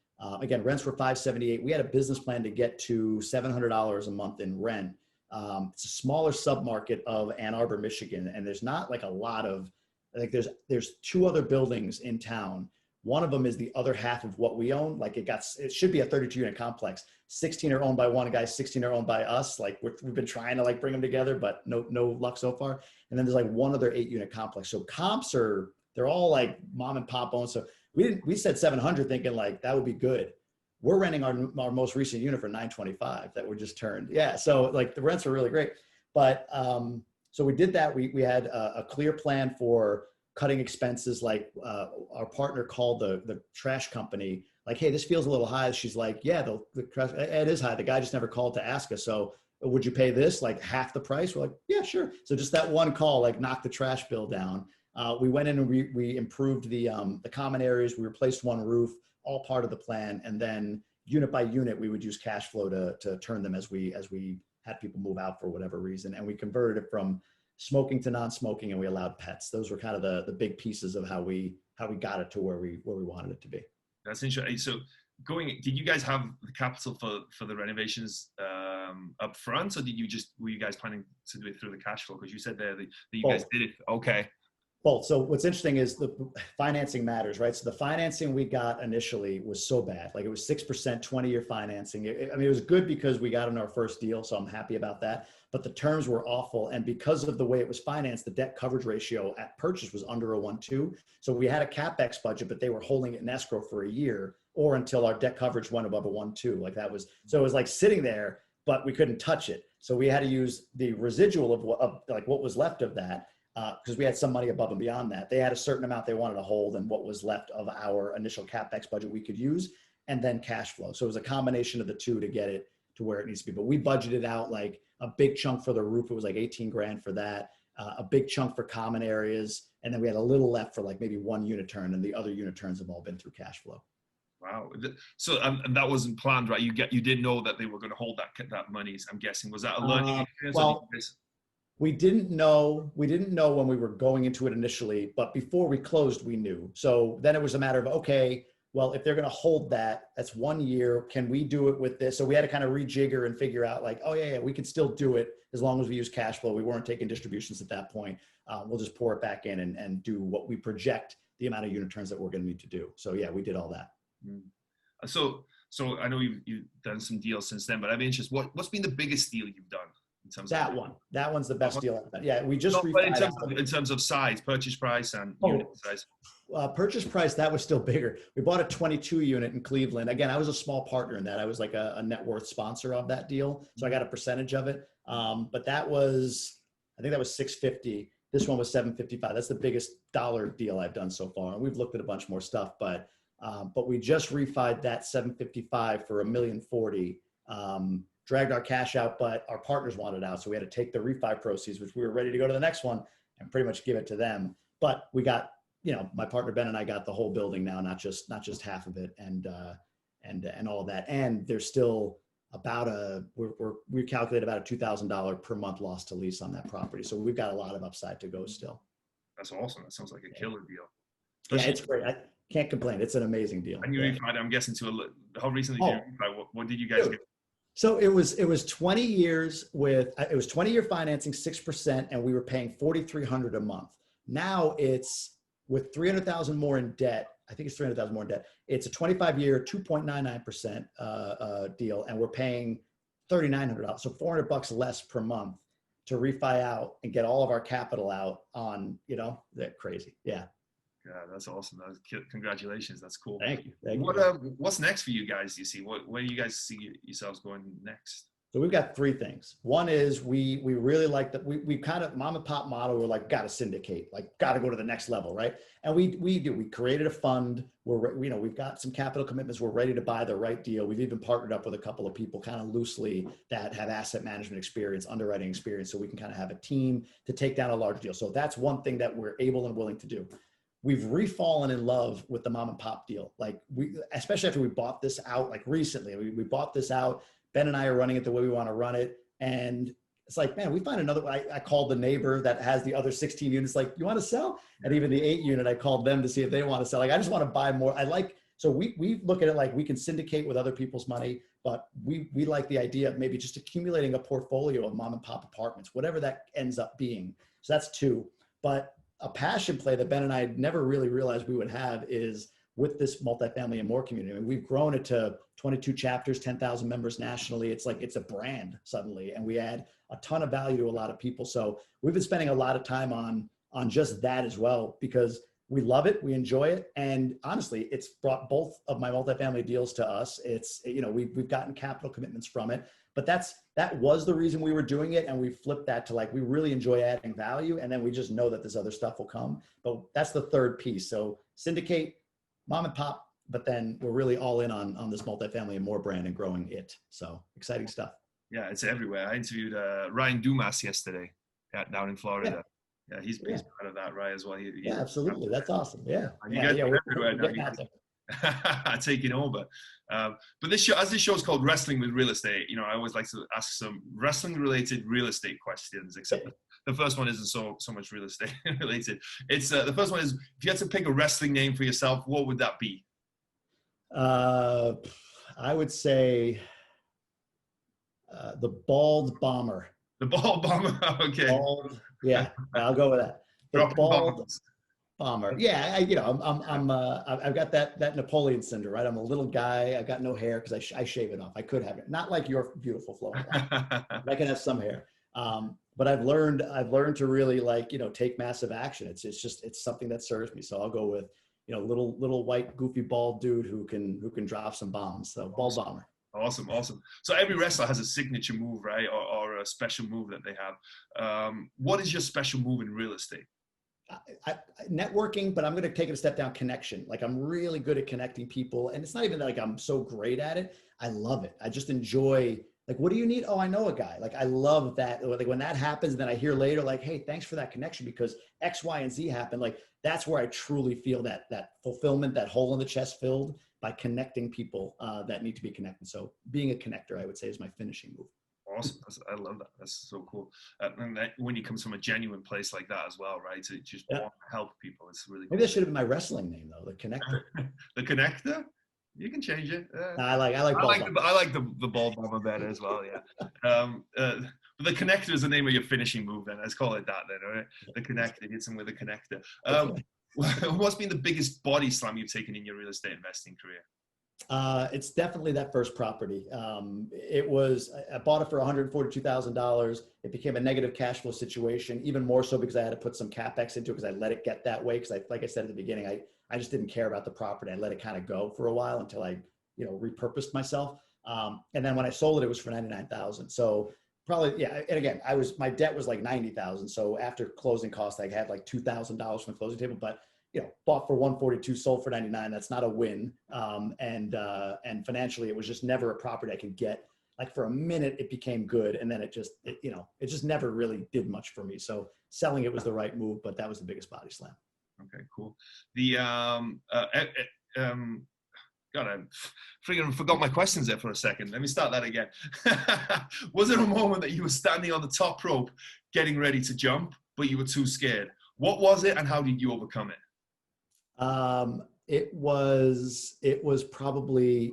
Again, rents were $578. We had a business plan to get to $700 a month in rent. It's a smaller submarket of Ann Arbor, Michigan, and there's not like a lot of, like there's 2 other buildings in town. One of them is the other half of what we own. Like it should be a 32-unit complex. 16 are owned by one guy, 16 are owned by us. Like we've been trying to like bring them together, but no luck so far. And then there's like one other 8-unit complex. So comps they're all like mom and pop owned. So we said 700 thinking like that would be good. We're renting our most recent unit for $925 that were just turned. Yeah. So like the rents are really great. But so we did that. We had a clear plan for cutting expenses. Like our partner called the trash company, like, hey, this feels a little high. She's like, yeah, the trash, it is high. The guy just never called to ask us. So would you pay this like half the price? We're like, yeah, sure. So just that one call, like knocked the trash bill down. We went in and we improved the common areas. We replaced one roof, all part of the plan. And then unit by unit, we would use cash flow to turn them as we had people move out for whatever reason. And we converted it from smoking to non-smoking, and we allowed pets. Those were kind of the big pieces of how we got it to where we wanted it to be. That's interesting. So did you guys have the capital for the renovations up front, or were you guys planning to do it through the cash flow? Because you said there that you guys did it. Okay. Well, so what's interesting is the financing matters, right? So the financing we got initially was so bad. Like it was 6%, 20-year financing. It was good because we got in our first deal, so I'm happy about that. But the terms were awful. And because of the way it was financed, the debt coverage ratio at purchase was under a 1.2. So we had a CapEx budget, but they were holding it in escrow for a year or until our debt coverage went above a 1.2. Like that was, so it was like sitting there, but we couldn't touch it. So we had to use the residual of like what was left of that. Because we had some money above and beyond that. They had a certain amount they wanted to hold, and what was left of our initial CapEx budget we could use, and then cash flow. So it was a combination of the two to get it to where it needs to be. But we budgeted out like a big chunk for the roof. It was like 18 grand for that, a big chunk for common areas. And then we had a little left for like maybe 1 unit turn, and the other unit turns have all been through cash flow. Wow. So and that wasn't planned, right? You didn't know that they were going to hold that money, I'm guessing. Was that a learning experience? Well, we didn't know when we were going into it initially, but before we closed, we knew. So then it was a matter of, okay, well, if they're going to hold that's 1 year, can we do it with this? So we had to kind of rejigger and figure out like, oh yeah, we can still do it as long as we use cash flow. We weren't taking distributions at that point. We'll just pour it back in and do what we project the amount of unit turns that we're going to need to do. So yeah, we did all that. So I know you've done some deals since then, but I'm interested, what's been the biggest deal you've done? That one's the best deal. Yeah, we just in terms of size, purchase price and unit size. Purchase price, that was still bigger. We bought a 22 unit in Cleveland. Again, I was a small partner in that. I was like a net worth sponsor of that deal, so I got a percentage of it. But I think that was 650. This one was 755. That's the biggest dollar deal I've done so far. And we've looked at a bunch more stuff, but we just refied that 755 for $1,040,000. Dragged our cash out, but our partners wanted out. So we had to take the refi proceeds, which we were ready to go to the next one and pretty much give it to them. But we got my partner Ben and I got the whole building now, not just half of it, and all of that. And there's still about we calculate about a $2,000 per month loss to lease on that property. So we've got a lot of upside to go still. That's awesome. That sounds like a killer deal. Yeah, it's great. I can't complain. It's an amazing deal. And you refined, I'm guessing, how recently did you refi? What did you guys get? So it was 20 years it was 20-year financing, 6%, and we were paying $4,300 a month. Now it's with 300,000 more in debt. I think it's 300,000 more in debt. It's a 25-year, 2.99% deal, and we're paying $3,900, so $400 less per month to refi out and get all of our capital out on, that crazy. Yeah. Yeah, that's awesome. Congratulations. That's cool. Thank you. What's next for you guys? Do you see where do you guys see yourselves going next? So we've got three things. One is we really like that. We kind of mom and pop model. We're like, got to syndicate, like got to go to the next level, right? And we do. We created a fund. We've got some capital commitments. We're ready to buy the right deal. We've even partnered up with a couple of people, kind of loosely, that have asset management experience, underwriting experience, so we can kind of have a team to take down a large deal. So that's one thing that we're able and willing to do. We've refallen in love with the mom and pop deal. Like especially after we bought this out, like recently, we bought this out. Ben and I are running it the way we want to run it. And it's like, man, we find another way. I called the neighbor that has the other 16 units, like, you want to sell? And even the 8 unit, I called them to see if they want to sell. Like, I just want to buy more. So we look at it like we can syndicate with other people's money, but we like the idea of maybe just accumulating a portfolio of mom and pop apartments, whatever that ends up being. So that's 2. But a passion play that Ben and I had never really realized we would have is with this multifamily and more community. I mean, we've grown it to 22 chapters, 10,000 members nationally. It's like, it's a brand suddenly, and we add a ton of value to a lot of people. So we've been spending a lot of time on just that as well, because we love it, we enjoy it. And honestly, it's brought both of my multifamily deals to us. It's, we've gotten capital commitments from it, but that was the reason we were doing it. And we flipped that to like, we really enjoy adding value. And then we just know that this other stuff will come, but that's the third piece. So syndicate, mom and pop, but then we're really all in on this multifamily and more brand and growing it. So exciting stuff. Yeah, it's everywhere. I interviewed Ryan Dumas yesterday down in Florida. Yeah, he's part of that, right, as well. Yeah, absolutely. That's awesome. Yeah. You guys are everywhere now. Taking over. But this show, as this show is called Wrestling with Real Estate, I always like to ask some wrestling-related real estate questions, except the first one isn't so much real estate related. It's the first one is, if you had to pick a wrestling name for yourself, what would that be? I would say the Bald Bomber. The Bald Bomber. Okay. Bald, yeah, I'll go with that. The Bald Bomber. Yeah, I've got that Napoleon syndrome, right? I'm a little guy. I've got no hair because I shave it off. I could have it, not like your beautiful flowing hair. I can have some hair. But I've learned to really take massive action. It's something that serves me. So I'll go with, little white goofy bald dude who can drop some bombs. So Bald Bomber. Awesome. So every wrestler has a signature move, right? Or a special move that they have. What is your special move in real estate? Networking, but I'm going to take it a step down. Connection. Like, I'm really good at connecting people, and it's not even like I'm so great at it. I love it. I just enjoy, like, what do you need? Oh, I know a guy. Like, I love that. Like, when that happens, then I hear later, like, hey, thanks for that connection because X, Y, and Z happened. Like, that's where I truly feel that fulfillment, that hole in the chest filled by connecting people that need to be connected. So being a connector, I would say, is my finishing move. Awesome. I love that. That's so cool. And that, when you come from a genuine place like that as well, right? To just want to help people. It's really cool. Maybe that should have been my wrestling name though, the Connector. The Connector? You can change it. I like the Ball Bomber better as well. Yeah. But the Connector is the name of your finishing move. Then let's call it that. Then, all right. The Connector. Hit him with the Connector. What's been the biggest body slam you've taken in your real estate investing career? It's definitely that first property. I bought it for $142,000. It became a negative cash flow situation, even more so because I had to put some CapEx into it because I let it get that way. Because like I said at the beginning, I just didn't care about the property. I let it kind of go for a while until I, repurposed myself. And then when I sold it, it was for $99,000. So probably, yeah. And again, my debt was like $90,000. So after closing costs, I had like $2,000 from the closing table, but bought for 142, sold for 99. That's not a win. And financially, it was just never a property I could get. Like, for a minute, it became good, and then it just never really did much for me. So selling it was the right move, but that was the biggest body slam. Okay, cool. The God, I freaking forgot my questions there for a second. Let me start that again. Was there a moment that you were standing on the top rope, getting ready to jump, but you were too scared? What was it, and how did you overcome it? It was probably,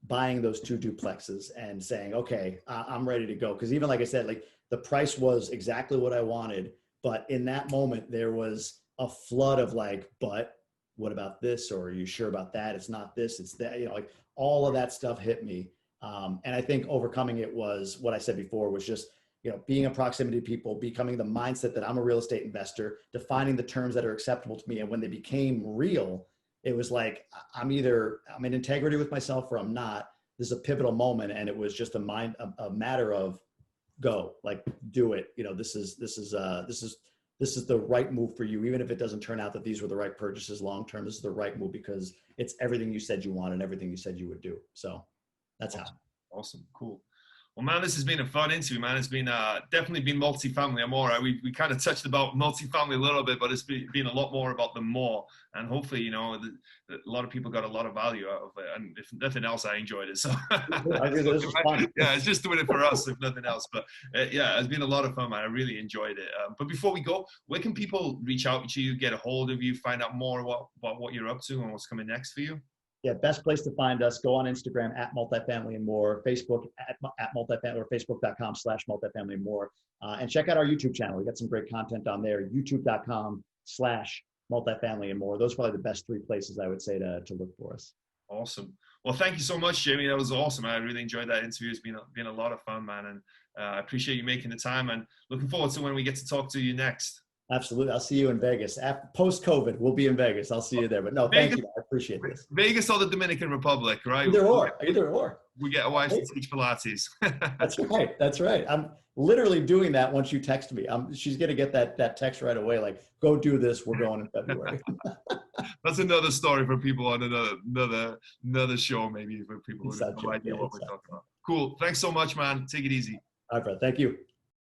buying those 2 duplexes and saying, okay, I'm ready to go. Because even like I said, like the price was exactly what I wanted, but in that moment there was a flood of like, but what about this? Or are you sure about that? It's not this, it's that, like all of that stuff hit me. And I think overcoming it was what I said before, was just, being in proximity to people, becoming the mindset that I'm a real estate investor, defining the terms that are acceptable to me. And when they became real, it was like, I'm in integrity with myself or I'm not. This is a pivotal moment. And it was just a matter of go, like, do it. This is the right move for you. Even if it doesn't turn out that these were the right purchases long-term, this is the right move because it's everything you said you want and everything you said you would do. So that's awesome. Awesome. Cool. Well, man, this has been a fun interview, man. It's been definitely been multifamily and more. We kind of touched about multifamily a little bit, but it's been a lot more about the more. And hopefully, a lot of people got a lot of value out of it. And if nothing else, I enjoyed it. So yeah, it's just doing it for us, if nothing else. But yeah, it's been a lot of fun, man. I really enjoyed it. But before we go, where can people reach out to you, get a hold of you, find out more about what you're up to and what's coming next for you? Yeah, best place to find us, go on Instagram at Multifamily and More, Facebook at Multifamily, or Facebook.com/Multifamily and More. And check out our YouTube channel. We got some great content on there, YouTube.com/Multifamily and More. Those are probably the best 3 places I would say to look for us. Awesome. Well, thank you so much, Jamie. That was awesome. I really enjoyed that interview. It's been a lot of fun, man. And I appreciate you making the time and looking forward to when we get to talk to you next. Absolutely. I'll see you in Vegas. Post-COVID, we'll be in Vegas. I'll see you there. But no, thank you. I appreciate this. Vegas or the Dominican Republic, right? Either or. We get a wife to teach Pilates. That's right. I'm literally doing that once you text me. She's going to get that text right away. Like, go do this. We're going in February. That's another story for people on another show, maybe, for people who have no idea what we're talking about. Cool. Thanks so much, man. Take it easy. All right, bro. Thank you.